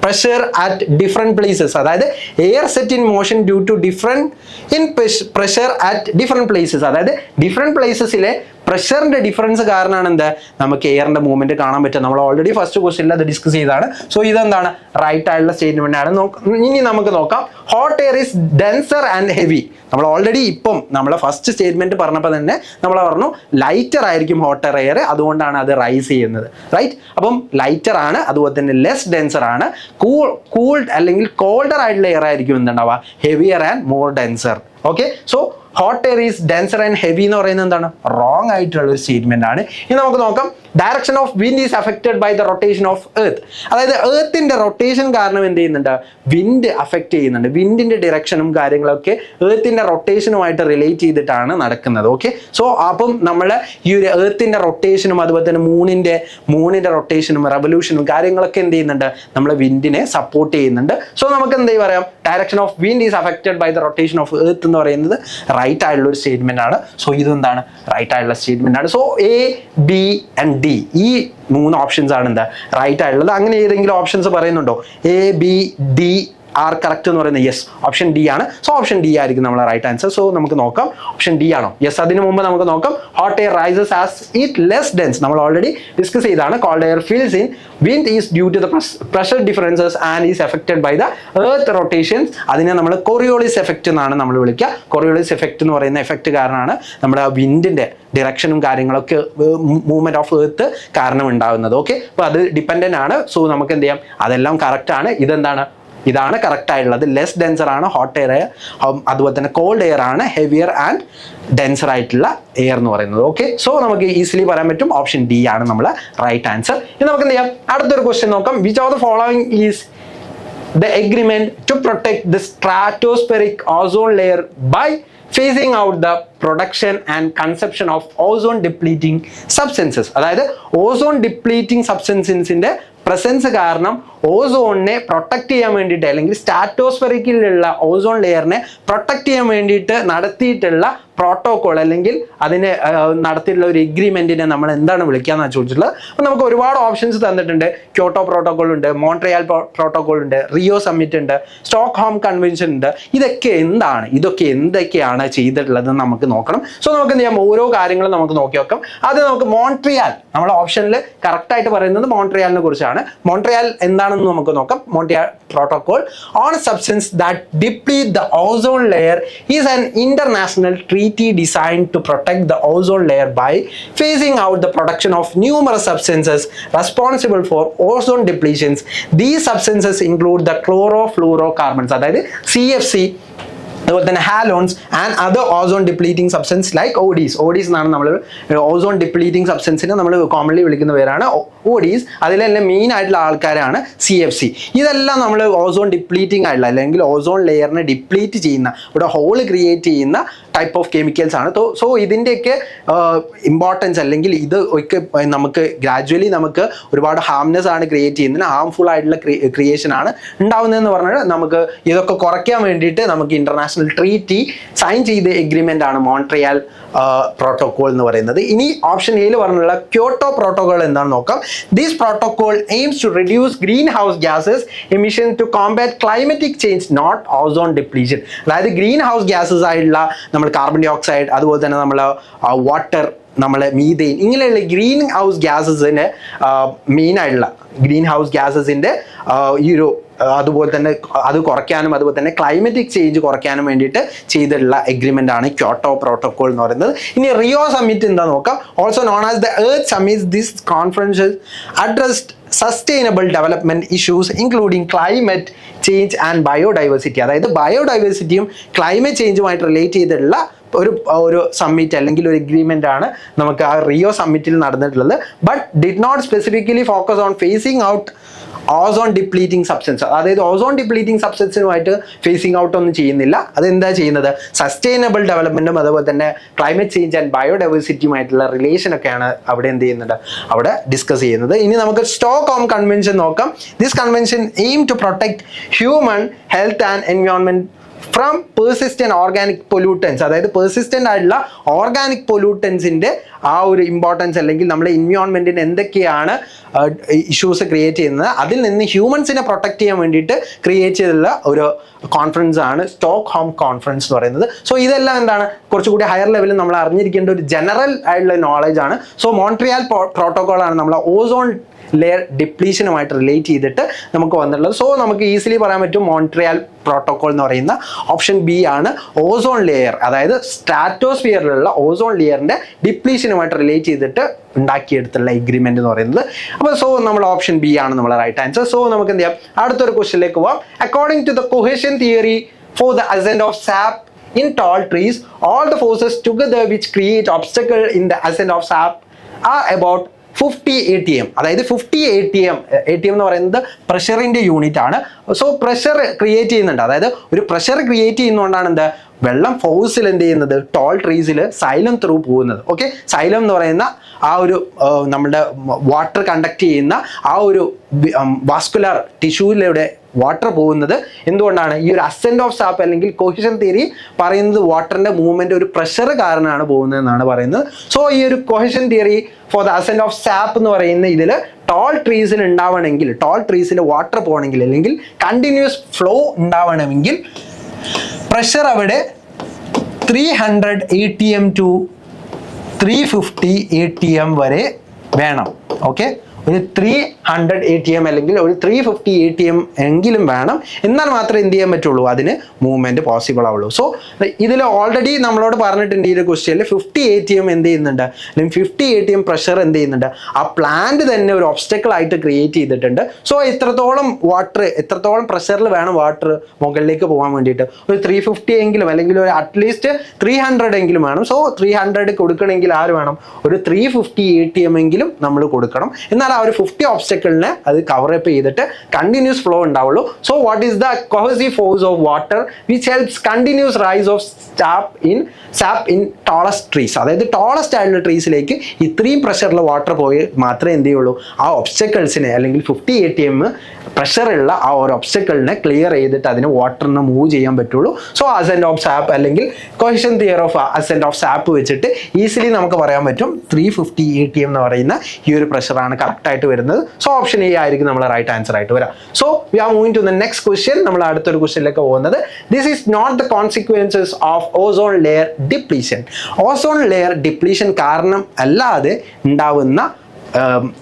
pressure at different places, അതായത് air set in motion due to different in pressure at different places, അതായത് ഡിഫറെന്റ് പ്ലേസസിലെ പ്രഷറിന്റെ ഡിഫറൻസ് കാരണമാണ് എന്താ നമുക്ക് എയറിന്റെ മൂവ്മെന്റ് കാണാൻ പറ്റുക. നമ്മൾ ഓൾറെഡി ഫസ്റ്റ് ക്വസ്റ്റ്യനിൽ അത് ഡിസ്കസ് ചെയ്താണ്. സോ ഇതെന്താണ്, റൈറ്റ് ആയിട്ടുള്ള സ്റ്റേറ്റ്മെന്റ് ആണ്. ഇനി നമുക്ക് നോക്കാം, hot air is denser and heavy. നമ്മൾ ഓൾറെഡി ഇപ്പം നമ്മളെ ഫസ്റ്റ് സ്റ്റേറ്റ്മെന്റ് പറഞ്ഞപ്പോൾ തന്നെ നമ്മൾ പറഞ്ഞു ലൈറ്റർ ആയിരിക്കും ഹോട്ട് എയർ, അതുകൊണ്ടാണ് അത് റൈസ് ചെയ്യുന്നത്, റൈറ്റ്. അപ്പം ലൈറ്റർ ആണ്, അതുപോലെ തന്നെ ലെസ് ഡെൻസർ ആണ്. കൂൾഡ് അല്ലെങ്കിൽ കോൾഡർ ആയിട്ടുള്ള എയർ ആയിരിക്കും എന്തുണ്ടാവുക, heavier and more denser. Okay, so hot air is denser and heavy എന്ന് പറയുന്നത് എന്താണ്, റോങ് ആയിട്ടുള്ള ഒരു സ്റ്റേറ്റ്മെന്റ് ആണ്. ഇനി നമുക്ക് നോക്കാം, direction of wind is affected by the rotation of earth. അതായത് എർത്തിന്റെ റൊട്ടേഷൻ കാരണം എന്ത് ചെയ്യുന്നുണ്ട്, വിൻഡ് അഫക്റ്റ് ചെയ്യുന്നുണ്ട്. വിൻഡിന്റെ ഡയറക്ഷനും കാര്യങ്ങളൊക്കെ എർത്തിന്റെ റൊട്ടേഷനുമായിട്ട് റിലേറ്റ് ചെയ്തിട്ടാണ് നടക്കുന്നത്. ഓക്കെ, സോ അപ്പം നമ്മൾ ഈ ഒരു എർത്തിന്റെ റൊട്ടേഷനും അതുപോലെ തന്നെ മൂണിന്റെ റൊട്ടേഷനും റെവല്യൂഷനും കാര്യങ്ങളൊക്കെ എന്ത് ചെയ്യുന്നുണ്ട്, നമ്മളെ വിൻഡിനെ സപ്പോർട്ട് ചെയ്യുന്നുണ്ട്. സോ നമുക്ക് എന്ത് പറയാം, direction of wind is affected by the rotation of earth എന്ന് പറയുന്നത് റൈറ്റ് ആയിട്ടുള്ള ഒരു സ്റ്റേറ്റ്മെന്റ് ആണ്. സോ ഇതെന്താണ്, റൈറ്റ് ആയിട്ടുള്ള സ്റ്റേറ്റ്മെന്റ് ആണ്. So A, B and D, ഈ 3 ഓപ്ഷൻസ് ആണ് എന്താ റൈറ്റ് ആയിട്ടുള്ളത്. അങ്ങനെ ഏതെങ്കിലും ഓപ്ഷൻസ് പറയുന്നുണ്ടോ, A, B, D are correct എന്ന് പറയുന്നത്? യെസ്, ഓപ്ഷൻ ഡി ആണ്. സോ ഓപ്ഷൻ ഡി ആയിരിക്കും നമ്മളെ റൈറ്റ് ആൻസർ. സോ നമുക്ക് നോക്കാം, ഓപ്ഷൻ ഡി ആണോ? യെസ്. അതിന് മുമ്പ് നമുക്ക് നോക്കാം, hot air rises as it less dense. നമ്മൾ ഓൾറെഡി ഡിസ്കസ് ചെയ്താണ്. Cold air feels in wind is due to the pressure differences and is effected by the earth rotations. അതിനെ നമ്മൾ കൊറിയോളിസ് എഫക്റ്റ് എന്നാണ് നമ്മൾ വിളിക്കുക. കൊറിയോളിസ് എഫക്റ്റ് എന്ന് പറയുന്ന effect കാരണമാണ് നമ്മുടെ വിൻഡിന്റെ ഡിറക്ഷനും കാര്യങ്ങളൊക്കെ മൂവ്മെന്റ് ഓഫ് എർത്ത് കാരണം ഉണ്ടാകുന്നത്. ഓക്കെ, അപ്പോൾ അത് ഡിപ്പെൻഡന്റ് ആണ്. സോ നമുക്ക് എന്ത് ചെയ്യാം, അതെല്ലാം കറക്റ്റ് ആണ്. ഇതാണ് കറക്റ്റ് ആയിട്ടുള്ളത്. ലെസ് ഡെൻസർ ആണ് ഹോട്ട് എയർ, അതുപോലെ തന്നെ കോൾഡ് എയർ ആണ് ഹെവിയർ ആൻഡ് ഡെൻസർ ആയിട്ടുള്ള എയർ എന്ന് പറയുന്നത്. ഓക്കെ, സോ നമുക്ക് ഈസിലി പറയാൻ പറ്റും ഓപ്ഷൻ ഡി ആണ് നമ്മളെ റൈറ്റ് ആൻസർ. ഇനി നമുക്ക് എന്ത് ചെയ്യാം, അടുത്തൊരു ക്വസ്റ്റ്യൻ നോക്കാം. Which of the following is the agreement to protect the stratospheric ozone layer by phasing out the production and consumption of ozone depleting substances. അതായത് ഓസോൺ ഡിപ്ലീറ്റിംഗ് സബ്സ്റ്റൻസിന്റെ പ്രസൻസ് കാരണം ഓസോണിനെ പ്രൊട്ടക്ട് ചെയ്യാൻ വേണ്ടിയിട്ട്, അല്ലെങ്കിൽ സ്ട്രാറ്റോസ്ഫെറിക്കിലുള്ള ഓസോൺ ലെയറിനെ പ്രൊട്ടക്ട് ചെയ്യാൻ വേണ്ടിയിട്ട് നടത്തിയിട്ടുള്ള protocol, അല്ലെങ്കിൽ അതിന് നടത്തിയിട്ടുള്ള ഒരു എഗ്രിമെന്റിനെ നമ്മൾ എന്താണ് വിളിക്കാന്നാണ് ചോദിച്ചിട്ടുള്ളത്. അപ്പം നമുക്ക് ഒരുപാട് ഓപ്ഷൻസ് തന്നിട്ടുണ്ട്. ക്യോട്ടോ പ്രോട്ടോകോൾ ഉണ്ട്, മോൺട്രിയാൽ പ്രോട്ടോകോൾ ഉണ്ട്, റിയോ സമ്മിറ്റ് ഉണ്ട്, സ്റ്റോക്ക്ഹോം കൺവെൻഷൻ ഉണ്ട്. ഇതൊക്കെ എന്തൊക്കെയാണ് ചെയ്തിട്ടുള്ളത് നമുക്ക് നോക്കണം. സോ നമുക്ക് എന്ത് ചെയ്യാം, ഓരോ കാര്യങ്ങളും നമുക്ക് നോക്കി നോക്കാം. അത് നമുക്ക് മോൺട്രിയാൽ, നമ്മൾ ഓപ്ഷനിൽ കറക്റ്റ് ആയിട്ട് പറയുന്നത് മോൺട്രിയാലിനെ കുറിച്ചാണ്. മോൺട്രിയാൽ എന്താണെന്ന് നമുക്ക് നോക്കാം. Montreal protocol on substance that deplete the ozone layer is an international treaty designed to protect the ozone layer by phasing out the production of numerous substances responsible for ozone depletions. These substances include the chlorofluorocarbons, അതായത് CFC, അതുപോലെ തന്നെ halons and other ozone depleting substance like ODS എന്നാണ് നമ്മൾ ozone depleting സബ്സ്റ്റൻസിനെ നമ്മൾ commonly വിളിക്കുന്ന പേരാണ് ഓഡീസ്. അതിലെല്ലാം main ആയിട്ടുള്ള ആൾക്കാരാണ് CFC. ഇതെല്ലാം നമ്മൾ ഓസോൺ ഡിപ്ലീറ്റിംഗ് ആയിട്ടുള്ള, അല്ലെങ്കിൽ ഓസോൺ ലെയറിനെ ഡിപ്ലീറ്റ് ചെയ്യുന്ന, ഇവിടെ ഹോൾ ക്രിയേറ്റ് ചെയ്യുന്ന ടൈപ്പ് ഓഫ് കെമിക്കൽസ് ആണ്. സോ ഇതിൻ്റെയൊക്കെ ഇമ്പോർട്ടൻസ്, അല്ലെങ്കിൽ ഇത് ഒക്കെ നമുക്ക് ഗ്രാജുവലി നമുക്ക് ഒരുപാട് ഹാംനെസ് ആണ് ക്രിയേറ്റ് ചെയ്യുന്നത്, ഹാംഫുൾ ആയിട്ടുള്ള ക്രിയേഷൻ ആണ് ഉണ്ടാവുന്നതെന്ന് പറഞ്ഞാൽ നമുക്ക് ഇതൊക്കെ കുറയ്ക്കാൻ വേണ്ടിയിട്ട് നമുക്ക് ഇന്റർനാഷണൽ ട്രീറ്റി സൈൻ ചെയ്ത എഗ്രിമെന്റ് ആണ് മോൺട്രിയാൽ പ്രോട്ടോകോൾ എന്ന് പറയുന്നത്. ഇനി ഓപ്ഷൻ എയിൽ പറഞ്ഞുള്ള ക്യോട്ടോ പ്രോട്ടോകോൾ എന്താണെന്ന് നോക്കാം. This protocol aims to reduce green house gases emission to combat climatic change, not ozone depletion. അതായത് ഗ്രീൻ ഹൗസ് ഗ്യാസസ് ആയിട്ടുള്ള നമ്മൾ കാർബൺ ഡൈ ഓക്സൈഡ്, അതുപോലെ തന്നെ നമ്മൾ വാട്ടർ, നമ്മളെ മീഥെയിൻ, ഇങ്ങനെയുള്ള ഗ്രീൻ ഹൗസ് ഗ്യാസസിന് മെയിൻ ആയിട്ടുള്ള ഗ്രീൻ ഹൗസ് ഗ്യാസസിന്റെ ഈ ഒരു അതുപോലെ തന്നെ അത് കുറയ്ക്കാനും അതുപോലെ തന്നെ ക്ലൈമറ്റിക് ചേഞ്ച് കുറയ്ക്കാനും വേണ്ടിയിട്ട് ചെയ്തിട്ടുള്ള എഗ്രിമെന്റ് ആണ് ക്യോട്ടോ പ്രോട്ടോകോൾ എന്ന് പറയുന്നത്. ഇനി റിയോ സമ്മിറ്റ് എന്താ നോക്കാം. Also known as the earth summit, this conference addressed sustainable development issues including climate change and biodiversity. അതായത് ബയോഡൈവേഴ്സിറ്റിയും ക്ലൈമറ്റ് ചേഞ്ചുമായിട്ട് റിലേറ്റ് ചെയ്തിട്ടുള്ള ഒരു സമ്മിറ്റ് അല്ലെങ്കിൽ ഒരു എഗ്രിമെൻ്റ് ആണ് നമുക്ക് ആ റിയോ സമ്മിറ്റിൽ നടന്നിട്ടുള്ളത്. But did not specifically focus on phasing out ozone depleting substance. അതായത് ഓസോൺ ഡിപ്ലീറ്റിംഗ് സബ്സ്റ്റൻസുമായിട്ട് ഫേസിങ് ഔട്ട് ഒന്നും ചെയ്യുന്നില്ല. അതെന്താ ചെയ്യുന്നത്? സസ്റ്റൈനബിൾ ഡെവലപ്മെൻറ്റും അതുപോലെ തന്നെ ക്ലൈമറ്റ് ചേഞ്ച് ആൻഡ് ബയോഡൈവേഴ്സിറ്റിയുമായിട്ടുള്ള റിലേഷനൊക്കെയാണ് അവിടെ എന്ത് ചെയ്യുന്നത്, അവിടെ ഡിസ്കസ് ചെയ്യുന്നത്. ഇനി നമുക്ക് സ്റ്റോക്ക്ഹോം കൺവെൻഷൻ നോക്കാം. This convention aim to protect human health and environment from persistent organic pollutants. അതായത് പെർസിസ്റ്റന്റ് ആയിട്ടുള്ള ഓർഗാനിക് പൊല്യൂട്ടൻസിൻ്റെ ആ ഒരു ഇമ്പോർട്ടൻസ് അല്ലെങ്കിൽ നമ്മുടെ എൻവയോൺമെൻറ്റിന് എന്തൊക്കെയാണ് ഇഷ്യൂസ് ക്രിയേറ്റ് ചെയ്യുന്നത്, അതിൽ നിന്ന് ഹ്യൂമൻസിനെ പ്രൊട്ടക്ട് ചെയ്യാൻ വേണ്ടിയിട്ട് ക്രിയേറ്റ് ചെയ്തിട്ടുള്ള ഒരു കോൺഫറൻസ് ആണ് സ്റ്റോക്ക്ഹോം കോൺഫറൻസ് എന്ന് പറയുന്നത്. സോ ഇതെല്ലാം എന്താണ്, കുറച്ചുകൂടി ഹയർ ലെവലിൽ നമ്മൾ അറിഞ്ഞിരിക്കേണ്ട ഒരു ജനറൽ ആയിട്ടുള്ള നോളജ് ആണ്. സോ മോൺട്രിയൽ പ്രോട്ടോകോൾ ആണ് നമ്മളെ ഓസോൺ ലെയർ ഡിപ്ലീഷനുമായിട്ട് റിലേറ്റ് ചെയ്തിട്ട് നമുക്ക് വന്നിട്ടുള്ളത്. സോ നമുക്ക് ഈസിലി പറയാൻ പറ്റും മോൺട്രിയൽ പ്രോട്ടോകോൾ എന്ന് പറയുന്ന ഓപ്ഷൻ ബി ആണ് ഓസോൺ ലെയർ, അതായത് സ്ട്രാറ്റോസ്ഫിയറിലുള്ള ഓസോൺ ലെയറിന്റെ ഡിപ്ലീഷനുമായിട്ട് റിലേറ്റ് ചെയ്തിട്ട് ഉണ്ടാക്കിയെടുത്തുള്ള എഗ്രിമെന്റ് എന്ന് പറയുന്നത്. അപ്പോൾ സോ നമ്മൾ ഓപ്ഷൻ ബി ആണ് നമ്മുടെ റൈറ്റ് ആൻസർ. സോ നമുക്ക് എന്ത് ചെയ്യാം, അടുത്തൊരു ക്വസ്റ്റ്യനിലേക്ക് പോവാം. According to the cohesion theory for the ascent of sap in tall trees, all the forces together which create obstacle in the ascent of sap are about 50 ATM. അതായത് 50 ATM എന്ന് പറയുന്നത് പ്രഷറിൻ്റെ unit ആണ്. സോ പ്രഷർ ക്രിയേറ്റ് ചെയ്യുന്നുണ്ട്, അതായത് ഒരു pressure create ചെയ്യുന്നതുകൊണ്ടാണ് എന്താ വെള്ളം ഫോഴ്സിൽ എന്ത് ചെയ്യുന്നത്, ടോൾ ട്രീസിൽ സൈലം ത്രൂ പോകുന്നത്. ഓക്കെ, സൈലം എന്ന് പറയുന്ന ആ ഒരു നമ്മുടെ വാട്ടർ കണ്ടക്ട് ചെയ്യുന്ന ആ ഒരു വാസ്കുലർ ടിഷ്യൂയിലൂടെ വാട്ടർ പോകുന്നത് എന്തുകൊണ്ടാണ്? ഈ ഒരു അസെന്റ് ഓഫ് സാപ്പ് അല്ലെങ്കിൽ കൊഹേഷൻ തിയറി പറയുന്നത് വാട്ടറിന്റെ മൂവ്മെന്റ് ഒരു പ്രഷർ കാരണമാണ് പോകുന്നത് എന്നാണ് പറയുന്നത്. സോ ഈ ഒരു cohesion theory for the ascent of sap എന്ന് പറയുന്ന ഇതിൽ ടോൾ ട്രീസിൽ ഉണ്ടാവണമെങ്കിൽ, ടോൾ ട്രീസിൽ വാട്ടർ പോകണമെങ്കിൽ അല്ലെങ്കിൽ കണ്ടിന്യൂസ് ഫ്ലോ ഉണ്ടാവണമെങ്കിൽ പ്രഷർ അവിടെ 300 ATM ടു 350 ATM വരെ വേണം. ഓക്കെ, ഒരു 300 ATM അല്ലെങ്കിൽ ഒരു 350 ATM എങ്കിലും വേണം, എന്നാൽ മാത്രമേ എന്ത് ചെയ്യാൻ പറ്റുള്ളൂ, അതിന് മൂവ്മെന്റ് പോസിബിൾ ആവുള്ളൂ. സോ ഇതിൽ ഓൾറെഡി നമ്മളോട് പറഞ്ഞിട്ടുണ്ട് ഈ ഒരു ക്വസ്റ്റ്യനിൽ 50 ATM എന്ത് ചെയ്യുന്നുണ്ട്, അല്ലെങ്കിൽ 50 ATM പ്രഷർ എന്ത് ചെയ്യുന്നുണ്ട്, ആ പ്ലാന്റ് തന്നെ ഒരു ഒബ്സ്റ്റക്കിൾ ആയിട്ട് ക്രിയേറ്റ് ചെയ്തിട്ടുണ്ട്. സോ എത്രത്തോളം വാട്ടർ, എത്രത്തോളം പ്രഷറിൽ വേണം വാട്ടർ മുകളിലേക്ക് പോകാൻ വേണ്ടിയിട്ട്, ഒരു 350 എങ്കിലും അല്ലെങ്കിൽ ഒരു അറ്റ്ലീസ്റ്റ് 300 എങ്കിലും വേണം. സോ 300 കൊടുക്കണമെങ്കിൽ ആര് വേണം, ഒരു 350 ATM എങ്കിലും നമ്മൾ കൊടുക്കണം. എന്നാൽ ആ ഒരു 50 ഒബ്സ്റ്റക്കിളിനെ അത് കവർ അപ്പ് ചെയ്തിട്ട് കണ്ടിന്യൂസ് ഫ്ലോ ഉണ്ടാവുള്ളൂ. So what is the cohesive force of water which helps continuous rise of sap in tallest trees. അതായത് ടോളസ്റ്റ് ആയിട്ടുള്ള ട്രീസിലേക്ക് ഇത്രയും പ്രഷറിൽ വാട്ടർ പോയി മാത്രമേ എന്ത് ചെയ്യുള്ളൂ, ആ ഒബ്സ്റ്റക്കിൾസിനെ അല്ലെങ്കിൽ 50 ATM പ്രഷറുള്ള ആ ഒരു ഒബ്സ്റ്റക്കിളിനെ ക്ലിയർ ചെയ്തിട്ട് അതിന് വാട്ടറിനെ മൂവ് ചെയ്യാൻ പറ്റുള്ളൂ. സോ അസെന്റ് ഓഫ് സാപ്പ് അല്ലെങ്കിൽ cohesion theory of assent of sap വെച്ചിട്ട് ഈസിലി നമുക്ക് പറയാൻ പറ്റും 350 ATM എന്ന് പറയുന്ന ഈ ഒരു പ്രഷറാണ് കറക്റ്റ് ആയിട്ട് വരുന്നത്. സോ ഓപ്ഷൻ എ ആയിരിക്കും നമ്മൾ റൈറ്റ് ആൻസർ ആയിട്ട് വരാം. So we are moving to the next question. നമ്മൾ അടുത്തൊരു ക്വസ്റ്റ്യനിലേക്ക് പോകുന്നത്, this is not the consequences of ozone layer depletion. Ozone layer depletion കാരണം അല്ലാതെ ഉണ്ടാവുന്ന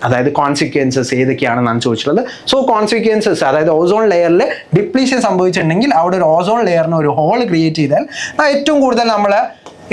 അതായത് കോൺസിക്വൻസസ് ഏതൊക്കെയാണെന്നാണ് ചോദിച്ചിട്ടുള്ളത്. സോ കോൺസിക്വൻസസ്, അതായത് ഓസോൺ ലെയറിൽ ഡിപ്ലീഷൻ സംഭവിച്ചിട്ടുണ്ടെങ്കിൽ അവിടെ ഒരു ഓസോൺ ലെയറിന് ഒരു ഹോൾ ക്രിയേറ്റ് ചെയ്താൽ ഏറ്റവും കൂടുതൽ നമ്മൾ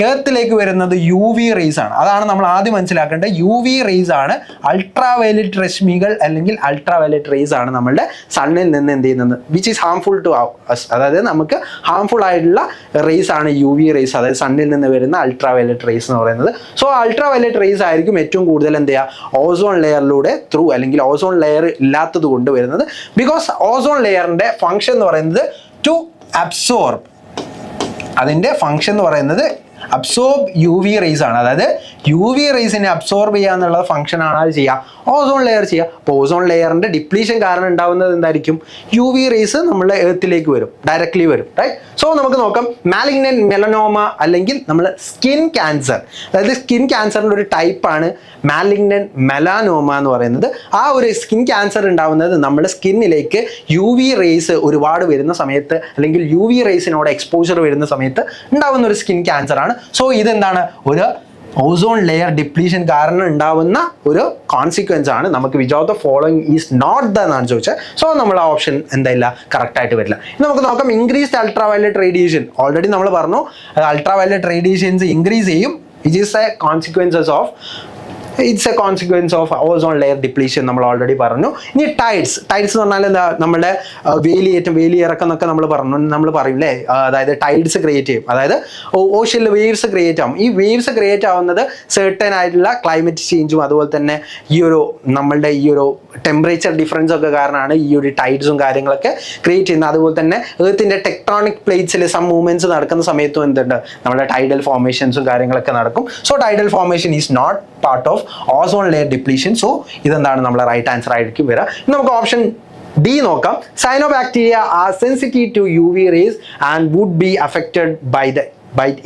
എർത്തിലേക്ക് വരുന്നത് UV റേസ് ആണ്. അതാണ് നമ്മൾ ആദ്യം മനസ്സിലാക്കേണ്ടത്. UV റേസ് ആണ്, അൾട്രാ വയലറ്റ് രശ്മികൾ അല്ലെങ്കിൽ അൾട്രാ വയലറ്റ് റേസ് ആണ് നമ്മളുടെ സണ്ണിൽ നിന്ന് എന്ത് ചെയ്യുന്നത്, which is harmful to us. അതായത് നമുക്ക് ഹാംഫുൾ ആയിട്ടുള്ള റേസ് ആണ് UV റേസ്, അതായത് സണ്ണിൽ നിന്ന് വരുന്ന അൾട്രാ വയലറ്റ് റേസ് എന്ന് പറയുന്നത്. സോ അൾട്രാ വയലറ്റ് റേസ് ആയിരിക്കും ഏറ്റവും കൂടുതൽ എന്ത് ചെയ്യുക, ഓസോൺ ലെയറിലൂടെ ത്രൂ അല്ലെങ്കിൽ ഓസോൺ ലെയർ ഇല്ലാത്തത് കൊണ്ട് വരുന്നത്. ബിക്കോസ് ഓസോൺ ലെയറിന്റെ ഫംഗ്ഷൻ എന്ന് പറയുന്നത് ടു അബ്സോർബ്, അതിന്റെ ഫംഗ്ഷൻ എന്ന് പറയുന്നത് അബ്സോർബ് UV റേസ് ആണ്. അതായത് UV റേസിനെ അബ്സോർബ് ചെയ്യുക എന്നുള്ള ഫംഗ്ഷൻ ആണ് അത് ചെയ്യുക, ഓസോൺ ലെയർ ചെയ്യുക. അപ്പോൾ ഓസോൺ ലെയറിന്റെ ഡിപ്ലീഷൻ കാരണം ഉണ്ടാവുന്നത് എന്തായിരിക്കും, UV റേസ് നമ്മുടെ എർത്തിലേക്ക് വരും, ഡയറക്ട്ലി വരും, റൈറ്റ്. സോ നമുക്ക് നോക്കാം, മാലിഗ്നന്റ് മെലനോമ അല്ലെങ്കിൽ നമ്മൾ സ്കിൻ ക്യാൻസർ, അതായത് സ്കിൻ ക്യാൻസറിൻ്റെ ഒരു ടൈപ്പാണ് മാലിഗ്നന്റ് മെലാനോമ എന്ന് പറയുന്നത്. ആ ഒരു സ്കിൻ ക്യാൻസർ ഉണ്ടാവുന്നത് നമ്മുടെ സ്കിന്നിലേക്ക് UV റേസ് ഒരുപാട് വരുന്ന സമയത്ത് അല്ലെങ്കിൽ UV റേസിനോട് എക്സ്പോഷർ വരുന്ന സമയത്ത് ഉണ്ടാവുന്ന ഒരു സ്കിൻ ക്യാൻസർ ആണ്. സോ ഇതെന്താണ്, ഒരു ഓസോൺ ലെയർ ഡിപ്ലീഷൻ കാരണം ഉണ്ടാവുന്ന ഒരു കോൺസിക്വൻസ് ആണ്. നമുക്ക് which of the following is not the എന്നാണ് ചോദിച്ചത്. സോ നമ്മൾ ആ ഓപ്ഷൻ എന്തായില്ല, കറക്റ്റ് ആയിട്ട് വരില്ല. ഇനി നമുക്ക് നോക്കാം, increased ultra violet radiation. Already നമ്മൾ പറഞ്ഞു അൾട്രാ വയലറ്റ് റേഡിയേഷൻസ് ഇൻക്രീസ് ചെയ്യും, which is A consequences of its A consequence of ozone layer depletion നമ്മൾ ഓൾറെഡി പറഞ്ഞു. ഇനി ടൈഡ്സ് എന്ന് പറഞ്ഞാൽ എന്താ, നമ്മുടെ വേലിയിറക്കം എന്നൊക്കെ നമ്മൾ പറയില്ലേ, അതായത് ടൈഡ്സ് ക്രിയേറ്റ് ചെയ്യും, അതായത് ഓഷ്യനിൽ വേവ്സ് ക്രിയേറ്റ് ആവും. ഈ വേവ്സ് ക്രിയേറ്റ് ആവുന്നത് സെർട്ടൻ ആയിട്ടുള്ള ക്ലൈമറ്റ് ചേഞ്ചും അതുപോലെ തന്നെ നമ്മളുടെ ഈ ഒരു ടെമ്പറേച്ചർ ഡിഫറൻസ് ഒക്കെ കാരണമാണ് ഈ ഒരു ടൈഡ്സും കാര്യങ്ങളൊക്കെ ക്രിയേറ്റ് ചെയ്യുന്നത്. അതുപോലെ തന്നെ എർത്തിന്റെ ടെക്ടോണിക് പ്ലേറ്റ്സിൽ സം മൂവ്മെന്റ്സ് നടക്കുന്ന സമയത്തും എന്തുണ്ട്, നമ്മുടെ ടൈഡൽ ഫോർമേഷൻസും കാര്യങ്ങളൊക്കെ നടക്കും. So tidal formation is not part of ozone layer depletion. So ഇതെന്താണ് നമ്മളെ റൈറ്റ് ആൻസർ ആയിരിക്കും വരിക. നമുക്ക് ഓപ്ഷൻ ഡി നോക്കാം. Cyanobacteria are sensitive to UV rays and would be affected by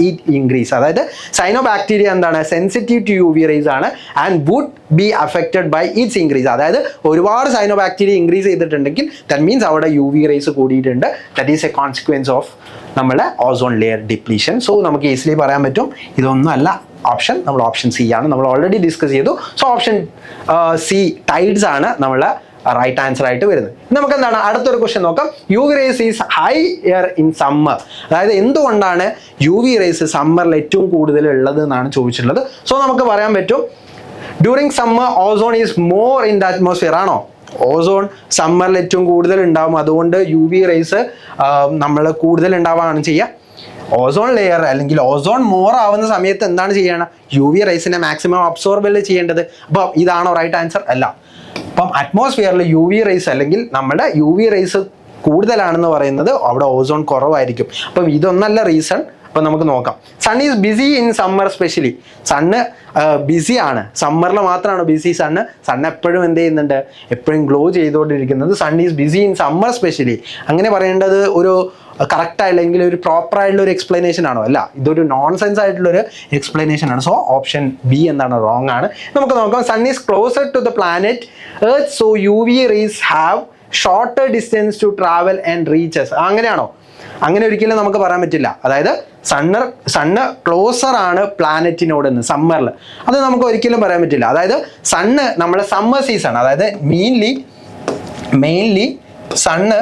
it increase. അതായത് സൈനോബാക്ടീരിയ എന്താണ്, സെൻസിറ്റീവ് ടു UV റേസ് ആണ് and would be affected by its increase. അതായത് ഒരുപാട് സൈനോബാക്ടീരിയ ഇൻക്രീസ് ചെയ്തിട്ടുണ്ടെങ്കിൽ ദാറ്റ് മീൻസ് അവിടെ UV raise കൂടിയിട്ടുണ്ട്. That is A consequence of നമ്മുടെ ozone layer depletion. So നമുക്ക് ഈസിലി പറയാൻ പറ്റും ഇതൊന്നും അല്ല ഓപ്ഷൻ, നമ്മൾ ഓപ്ഷൻ സി ആണ് നമ്മൾ ഓൾറെഡി ഡിസ്കസ് ചെയ്തു. സോ ഓപ്ഷൻ സി ടൈഡ്സ് ആണ് നമ്മളെ റൈറ്റ് ആൻസർ ആയിട്ട് വരുന്നത്. നമുക്ക് എന്താണ് അടുത്തൊരു ക്വസ്റ്റ്യൻ നോക്കാം. UV rays is higher in summer. അതായത് എന്തുകൊണ്ടാണ് UV റേസ് സമ്മറിൽ ഏറ്റവും കൂടുതൽ ഉള്ളത് എന്നാണ് ചോദിച്ചിട്ടുള്ളത്. സോ നമുക്ക് പറയാൻ പറ്റും during summer ozone is more in the atmosphere. ആണോ? ഓസോൺ സമ്മറിൽ ഏറ്റവും കൂടുതൽ ഉണ്ടാവും, അതുകൊണ്ട് UV റേസ് നമ്മൾ കൂടുതൽ ഉണ്ടാവുകയാണ് ചെയ്യുക. ഓസോൺ ലെയർ അല്ലെങ്കിൽ ഓസോൺ മോർ ആവുന്ന സമയത്ത് എന്താണ് ചെയ്യണം, UV റേസിനെ മാക്സിമം അബ്സോർബ് ചെയ്യേണ്ടത്. അപ്പം ഇതാണോ റൈറ്റ് ആൻസർ? അല്ല. അപ്പം അറ്റ്മോസ്ഫിയറിൽ UV റേസ് അല്ലെങ്കിൽ നമ്മുടെ UV റേസ് കൂടുതലാണെന്ന് പറയുന്നത് അവിടെ ഓസോൺ കുറവായിരിക്കും. അപ്പം ഇതൊന്നല്ല റീസൺ. അപ്പം നമുക്ക് നോക്കാം. Sun is busy in summer specially. Sun ബിസിയാണ്, സമ്മറിൽ മാത്രമാണ് ബിസി സണ്ണ്. സണ്ണ് എപ്പോഴും എന്ത് ചെയ്യുന്നുണ്ട്, എപ്പോഴും ഗ്ലോ ചെയ്തുകൊണ്ടിരിക്കുന്നത്. Sun is busy in summer specially. അങ്ങനെ പറയേണ്ടത് ഒരു കറക്റ്റ് അല്ലെങ്കിൽ ഒരു പ്രോപ്പർ ആയിട്ടുള്ള ഒരു എക്സ്പ്ലനേഷൻ ആണോ? അല്ല, ഇതൊരു നോൺസെൻസ് ആയിട്ടുള്ളൊരു എക്സ്പ്ലനേഷൻ ആണ്. സോ ഓപ്ഷൻ ബി എന്താണ്, റോങ് ആണ്. നമുക്ക് നോക്കാം. Sun is closer to the planet earth so UV rays have shorter distance to travel and reaches. അങ്ങനെയാണോ? അങ്ങനെ ഒരിക്കലും നമുക്ക് പറയാൻ പറ്റില്ല. അതായത് സണ്ണ് ക്ലോസർ ആണ് പ്ലാനറ്റിനോടെന്ന് സമ്മറിൽ, അത് നമുക്ക് ഒരിക്കലും പറയാൻ പറ്റില്ല. അതായത് സണ്ണ് നമ്മുടെ സമ്മർ സീസൺ, അതായത് മെയിൻലി സണ്ണ്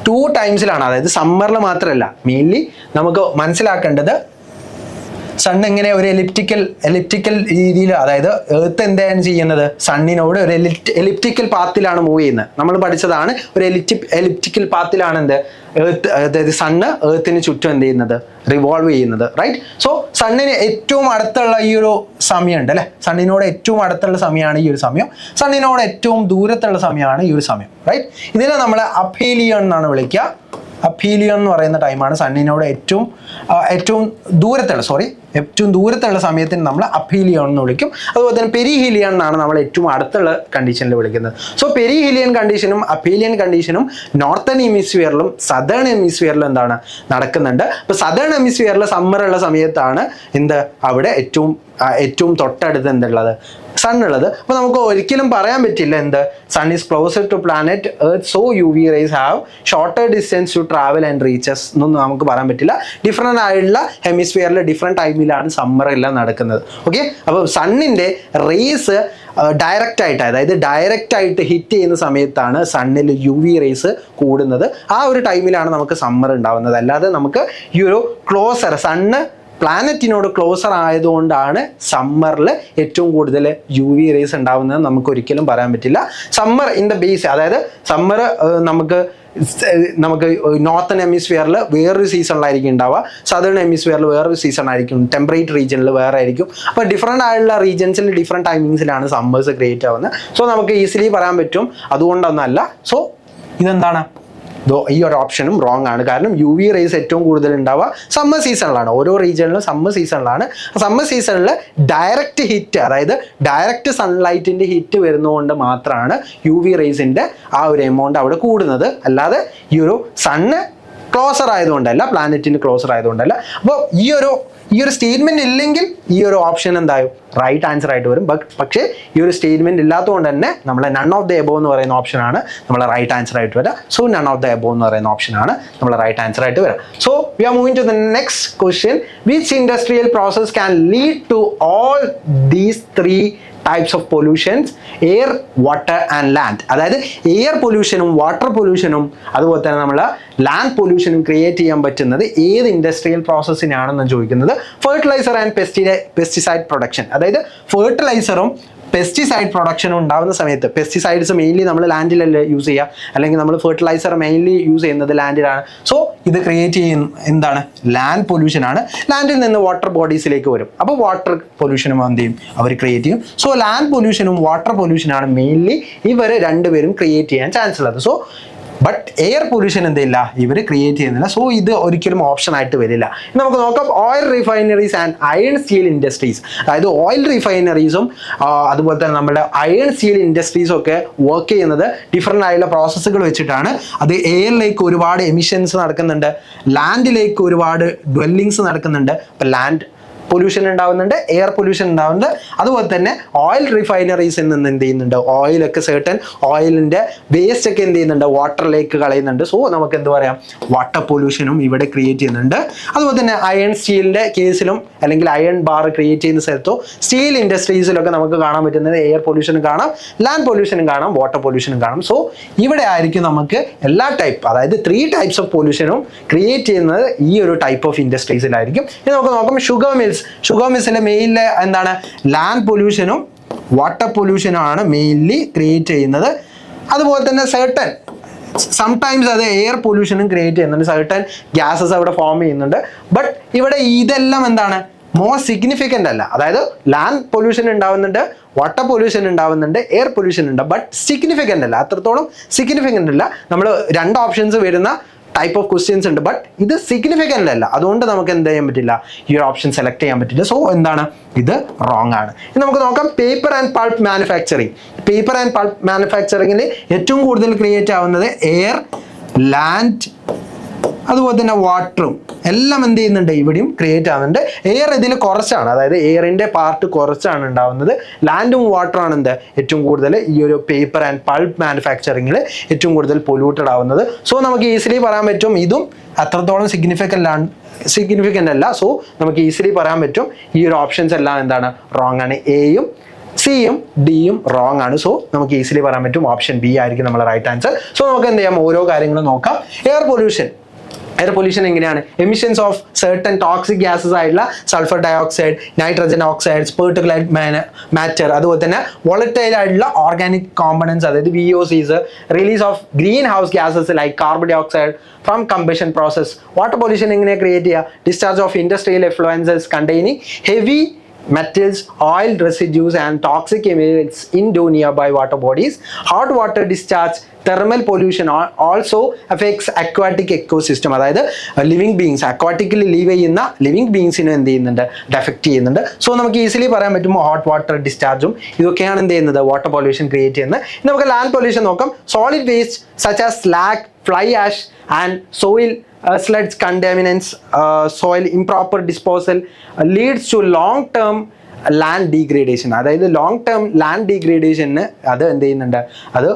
ടു ടൈംസിലാണ്. അതായത് സമ്മറിൽ മാത്രമല്ല, മെയിൻലി നമുക്ക് മനസ്സിലാക്കേണ്ടത് സണ്ണ് എങ്ങനെ ഒരു എലിപ്റ്റിക്കൽ രീതിയിൽ, അതായത് എർത്ത് എന്താണ് ചെയ്യുന്നത്, സണ്ണിനോട് ഒരു എലിപ്റ്റിക്കൽ പാത്തിലാണ് മൂവ് ചെയ്യുന്നത്. നമ്മൾ പഠിച്ചതാണ് ഒരു എലിപ്റ്റിക്കൽ പാത്തിലാണ് എർത്ത്, അതായത് സണ്ണ് എർത്തിന് ചുറ്റും എന്ത് ചെയ്യുന്നത്, റിവോൾവ് ചെയ്യുന്നത്. റൈറ്റ്. സോ സണ്ണിന് ഏറ്റവും അടുത്തുള്ള ഈ ഒരു സമയമുണ്ട് അല്ലെ, സണ്ണിനോട് ഏറ്റവും അടുത്തുള്ള സമയമാണ് ഈ ഒരു സമയം, സണ്ണിനോട് ഏറ്റവും ദൂരത്തുള്ള സമയമാണ് ഈ ഒരു സമയം. റൈറ്റ്. ഇതിനെ നമ്മൾ അഫീലിയൻ എന്നാണ് വിളിക്കുക. അഫീലിയൻ എന്ന് പറയുന്ന ടൈമാണ് സണ്ണിനോട് ഏറ്റവും ദൂരത്തുള്ള സമയത്തിന് നമ്മൾ അഫീലിയൻ എന്ന് വിളിക്കും. അതുപോലെ തന്നെ പെരിഹീലിയൻ എന്നാണ് നമ്മൾ ഏറ്റവും അടുത്തുള്ള കണ്ടീഷനിൽ വിളിക്കുന്നത്. സോ പെരിഹീലിയൻ കണ്ടീഷനും അഫീലിയൻ കണ്ടീഷനും നോർത്തേൺ ഹെമിസ്ഫിയറിലും സദേൺ ഹെമിസ്ഫിയറിലും എന്താണ് നടക്കുന്നുണ്ട്. അപ്പോൾ സദേൺ ഹെമിസ്ഫിയറിൽ സമ്മറുള്ള സമയത്താണ് അവിടെ ഏറ്റവും തൊട്ടടുത്ത് എന്തുള്ളത്, സണ്ണുള്ളത്. അപ്പോൾ നമുക്ക് ഒരിക്കലും പറയാൻ പറ്റില്ല sun is closer to planet earth so UV rays have shorter distance to travel and reaches എന്നൊന്നും നമുക്ക് പറയാൻ പറ്റില്ല. ഡിഫറെൻ്റ് ആയിട്ടുള്ള ഹെമിസ്ഫിയറിൽ ഡിഫറെൻറ്റ് ടൈമിലാണ് സമ്മർ എല്ലാം നടക്കുന്നത്. ഓക്കെ. അപ്പോൾ സണ്ണിൻ്റെ റേസ് ഡയറക്റ്റ് ആയിട്ട് ഹിറ്റ് ചെയ്യുന്ന സമയത്താണ് സണ്ണിൽ UV റേസ് കൂടുന്നത്. ആ ഒരു ടൈമിലാണ് നമുക്ക് സമ്മർ ഉണ്ടാവുന്നത്. അല്ലാതെ നമുക്ക് ഈ ഒരു സണ്ണ് പ്ലാനറ്റിനോട് ക്ലോസർ ആയതുകൊണ്ടാണ് സമ്മറിൽ ഏറ്റവും കൂടുതൽ UV റേസ് ഉണ്ടാവുന്നത് നമുക്ക് ഒരിക്കലും പറയാൻ പറ്റില്ല. സമ്മർ ഇൻ ദ ബേസ്, അതായത് സമ്മർ നമുക്ക് നോർത്തേൺ ഹെമിസ്ഫിയറിൽ വേറൊരു സീസണിലായിരിക്കും ഉണ്ടാവുക, സദേൺ ഹെമിസ്ഫിയറിൽ വേറൊരു സീസൺ ആയിരിക്കും, ടെമ്പറേറ്റ് റീജിയനിൽ വേറെ ആയിരിക്കും. അപ്പോൾ ഡിഫറെൻ്റ് ആയിട്ടുള്ള റീജിയൻസിൽ ഡിഫറെൻറ്റ് ടൈമിങ്സിലാണ് സമ്മേഴ്സ് ക്രിയേറ്റ് ആവുന്നത്. സോ നമുക്ക് ഈസിലി പറയാൻ പറ്റും അതുകൊണ്ടൊന്നല്ല. സോ ഇതെന്താണ്, ഈ ഒരു ഓപ്ഷനും റോങ് ആണ്. കാരണം UV റേസ് ഏറ്റവും കൂടുതൽ ഉണ്ടാവുക സമ്മർ സീസണിലാണ്. ഓരോ റീജിയണിലും സമ്മർ സീസണിലാണ്. സമ്മർ സീസണിൽ ഡയറക്റ്റ് ഹിറ്റ്, അതായത് ഡയറക്റ്റ് സൺലൈറ്റിൻ്റെ ഹിറ്റ് വരുന്നതുകൊണ്ട് മാത്രമാണ് UV റേസിൻ്റെ ആ ഒരു എമൗണ്ട് അവിടെ കൂടുന്നത്. അല്ലാതെ ഈ ഒരു സണ്ണ് ക്ലോസർ ആയതുകൊണ്ടല്ല, പ്ലാനറ്റിന് ക്ലോസർ ആയതുകൊണ്ടല്ല. അപ്പോൾ ഈ ഒരു സ്റ്റേറ്റ്മെന്റ് ഇല്ലെങ്കിൽ ഈ ഒരു ഓപ്ഷൻ എന്തായും റൈറ്റ് ആൻസർ ആയിട്ട് വരും. പക്ഷേ ഈ ഒരു സ്റ്റേറ്റ്മെന്റ് ഇല്ലാത്തതുകൊണ്ട് തന്നെ നമ്മളെ നൺ ഓഫ് ദ എബോവ് എന്ന് പറയുന്ന ഓപ്ഷനാണ് നമ്മളെ റൈറ്റ് ആൻസർ ആയിട്ട് വരിക. So none of the above എന്ന് പറയുന്ന ഓപ്ഷനാണ് നമ്മളെ റൈറ്റ് ആൻസർ ആയിട്ട് വരിക. So we are moving to the next question. Which industrial process can lead to all these 3 types of pollutions air water and land. അതായത് air പൊല്യൂഷനും water പൊല്യൂഷനും അതുപോലെ തന്നെ നമ്മൾ ലാൻഡ് പൊല്യൂഷനും ക്രിയേറ്റ് ചെയ്യാൻ പറ്റുന്നത് ഏത് ഇൻഡസ്ട്രിയൽ പ്രോസസ്സിനാണെന്ന് ചോദിക്കുന്നത്. Fertiliser and pesticide production. അതായത് ഫെർട്ടിലൈസറും പെസ്റ്റിസൈഡ് പ്രൊഡക്ഷനും ഉണ്ടാകുന്ന സമയത്ത്, പെസ്റ്റിസൈഡ്സ് മെയിൻലി നമ്മൾ ലാൻഡിലല്ലേ യൂസ് ചെയ്യുക, അല്ലെങ്കിൽ നമ്മൾ ഫെർട്ടിലൈസർ മെയിൻലി യൂസ് ചെയ്യുന്നത് ലാൻഡിലാണ്. സോ ഇത് ക്രിയേറ്റ് ചെയ്യുന്ന എന്താണ്? ലാൻഡ് പൊല്യൂഷൻ ആണ്. ലാൻഡിൽ നിന്ന് വാട്ടർ ബോഡീസിലേക്ക് വരും. അപ്പോൾ വാട്ടർ പൊല്യൂഷനും എന്ത് ചെയ്യും? അവർ ക്രിയേറ്റ് ചെയ്യും. സോ ലാൻഡ് പൊല്യൂഷനും വാട്ടർ പൊല്യൂഷനാണ് മെയിൻലി ഇവർ രണ്ടുപേരും ക്രിയേറ്റ് ചെയ്യാൻ ചാൻസ് ഉള്ളത്. സോ ബട്ട് എയർ പൊല്യൂഷൻ എന്തില്ല, ഇവർ ക്രിയേറ്റ് ചെയ്യുന്നില്ല. സോ ഇത് ഒരിക്കലും ഓപ്ഷൻ ആയിട്ട് വരില്ല. നമുക്ക് നോക്കാം oil refineries and iron steel industries. അതായത് ഓയിൽ റിഫൈനറീസും അതുപോലെ തന്നെ നമ്മുടെ അയൺ സ്റ്റീൽ ഇൻഡസ്ട്രീസും ഒക്കെ വർക്ക് ചെയ്യുന്നത് ഡിഫറെൻ്റ് ആയിട്ടുള്ള പ്രോസസ്സുകൾ വെച്ചിട്ടാണ്. അത് എയറിലേക്ക് ഒരുപാട് എമിഷൻസ് നടക്കുന്നുണ്ട്, ലാൻഡിലേക്ക് ഒരുപാട് ഡ്വെല്ലിങ്സ് നടക്കുന്നുണ്ട്. അപ്പം ലാൻഡ് പൊല്യൂഷൻ ഉണ്ടാവുന്നുണ്ട്, എയർ പൊല്യൂഷൻ ഉണ്ടാവുന്നുണ്ട്. അതുപോലെ തന്നെ ഓയിൽ റിഫൈനറീസിൽ നിന്ന് എന്ത് ചെയ്യുന്നുണ്ട്? ഓയിലൊക്കെ certain ഓയിലിൻ്റെ വേസ്റ്റ് ഒക്കെ എന്ത് ചെയ്യുന്നുണ്ട്? വാട്ടറിലേക്ക് കളയുന്നുണ്ട്. സോ നമുക്ക് എന്ത് പറയാം? വാട്ടർ പൊല്യൂഷനും ഇവിടെ ക്രിയേറ്റ് ചെയ്യുന്നുണ്ട്. അതുപോലെ തന്നെ അയൺ സ്റ്റീലിൻ്റെ കേസിലും അല്ലെങ്കിൽ അയൺ ബാർ ക്രിയേറ്റ് ചെയ്യുന്ന സ്ഥലത്തോ സ്റ്റീൽ ഇൻഡസ്ട്രീസിലൊക്കെ നമുക്ക് കാണാൻ പറ്റുന്നത് എയർ പൊല്യൂഷനും കാണാം, ലാൻഡ് പൊല്യൂഷനും കാണാം, വാട്ടർ പൊല്യൂഷനും കാണാം. സോ ഇവിടെ ആയിരിക്കും നമുക്ക് എല്ലാ ടൈപ്പ്, അതായത് 3 ടൈപ്സ് ഓഫ് പൊല്യൂഷനും ക്രിയേറ്റ് ചെയ്യുന്നത് ഈ ഒരു ടൈപ്പ് ഓഫ് ഇൻഡസ്ട്രീസിലായിരിക്കും. ഇനി നമുക്ക് നോക്കാം ഷുഗർ മിൽസിലെ മെയിനിൽ എന്താണ്? ലാൻഡ് പൊല്യൂഷനും വാട്ടർ പൊല്യൂഷനും ആണ് മെയിൻലി ക്രിയേറ്റ് ചെയ്യുന്നത്. അതുപോലെ തന്നെ certain സംടൈംസ് അത് എയർ പൊല്യൂഷനും ക്രിയേറ്റ് ചെയ്യുന്നുണ്ട്. certain ഗ്യാസസ് അവിടെ ഫോം ചെയ്യുന്നുണ്ട്. ബട്ട് ഇവിടെ ഇതെല്ലാം എന്താണ്? മോസ്റ്റ് സിഗ്നിഫിക്കൻ്റ് അല്ല. അതായത് ലാൻഡ് പൊല്യൂഷൻ ഉണ്ടാവുന്നുണ്ട്, വാട്ടർ പൊല്യൂഷൻ ഉണ്ടാവുന്നുണ്ട്, എയർ പൊല്യൂഷൻ ഉണ്ട്, ബട്ട് സിഗ്നിഫിക്കൻ്റ് അല്ല, അത്രത്തോളം സിഗ്നിഫിക്കൻ്റ് അല്ല. നമ്മൾ 2 ഓപ്ഷൻസ് വരുന്ന ടൈപ്പ് ഓഫ് ക്വസ്റ്റ്യൻസ് ഉണ്ട്, ബട്ട് ഇത് സിഗ്നിഫിക്കൻ്റ് അല്ല. അതുകൊണ്ട് നമുക്ക് എന്ത് ചെയ്യാൻ പറ്റില്ല? ഈ ഒരു ഓപ്ഷൻ സെലക്ട് ചെയ്യാൻ പറ്റില്ല. സോ എന്താണ്? ഇത് റോങ് ആണ്. ഇനി നമുക്ക് നോക്കാം paper and pulp manufacturing. Paper and pulp മാനുഫാക്ചറിങ്ങിൽ ഏറ്റവും കൂടുതൽ ക്രിയേറ്റ് ആവുന്നത് എയർ, ലാൻഡ്, അതുപോലെ തന്നെ വാട്ടറും എല്ലാം എന്ത് ചെയ്യുന്നുണ്ട്? ഇവിടെയും ക്രിയേറ്റ് ആവുന്നുണ്ട്. എയർ ഇതിൽ കുറച്ചാണ്, അതായത് എയറിൻ്റെ പാർട്ട് കുറച്ചാണ് ഉണ്ടാവുന്നത്. ലാൻഡും വാട്ടറാണ് എന്ത് ഏറ്റവും കൂടുതൽ ഈ ഒരു പേപ്പർ ആൻഡ് പൾപ്പ് മാനുഫാക്ചറിങ്ങിൽ ഏറ്റവും കൂടുതൽ പൊല്യൂട്ടഡ് ആവുന്നത്. സോ നമുക്ക് ഈസിലി പറയാൻ പറ്റും ഇതും അത്രത്തോളം സിഗ്നിഫിക്കൻ്റ് അല്ല. സോ നമുക്ക് ഈസിലി പറയാൻ പറ്റും ഈ ഒരു ഓപ്ഷൻസ് എല്ലാം എന്താണ്? റോങ് ആണ്. എയും സിയും ഡിയും റോങ് ആണ്. സോ നമുക്ക് ഈസിലി പറയാൻ പറ്റും ഓപ്ഷൻ ബി ആയിരിക്കും നമ്മുടെ റൈറ്റ് ആൻസർ. സോ നമുക്ക് എന്ത് ചെയ്യാം? ഓരോ കാര്യങ്ങളും നോക്കാം. എയർ പൊല്യൂഷൻ എങ്ങനെയാണ്? Emissions of certain toxic gases ആയിട്ടുള്ള sulphur dioxide, nitrogen oxides, particulate matter, അതുപോലെ തന്നെ വോളറ്റൈൽ ആയിട്ടുള്ള ഓർഗാനിക് കോമ്പണൻസ്, അതായത് VOCs, release of green house gases like carbon dioxide from combustion process. Water pollution എങ്ങനെ create ചെയ്യുക? Discharge of industrial effluents containing heavy metals, oil residues and toxic emits into nearby water bodies. Hot water discharge, thermal pollution also affects aquatic ecosystem. അതായത് living beings, അക്വാറ്റിക്കിൽ leave ചെയ്യുന്ന living ബീങ്സിനെ എന്ത് ചെയ്യുന്നുണ്ട്? Effect ചെയ്യുന്നുണ്ട്. So നമുക്ക് easily പറയാൻ പറ്റും hot water ഡിസ്ചാർജും ഇതൊക്കെയാണ് എന്ത് ചെയ്യുന്നത്? വാട്ടർ പൊല്യൂഷൻ ക്രിയേറ്റ് ചെയ്യുന്നത്. ഇനി നമുക്ക് ലാൻഡ് പൊല്യൂഷൻ നോക്കാം. Solid waste such as slag, fly ash and soil sludge contaminants, soil improper disposal leads to long-term land degradation. അതായത് ലോങ് ടേം ലാൻഡ് ഡീഗ്രേഡേഷന് അത് എന്ത് ചെയ്യുന്നുണ്ട്? അത്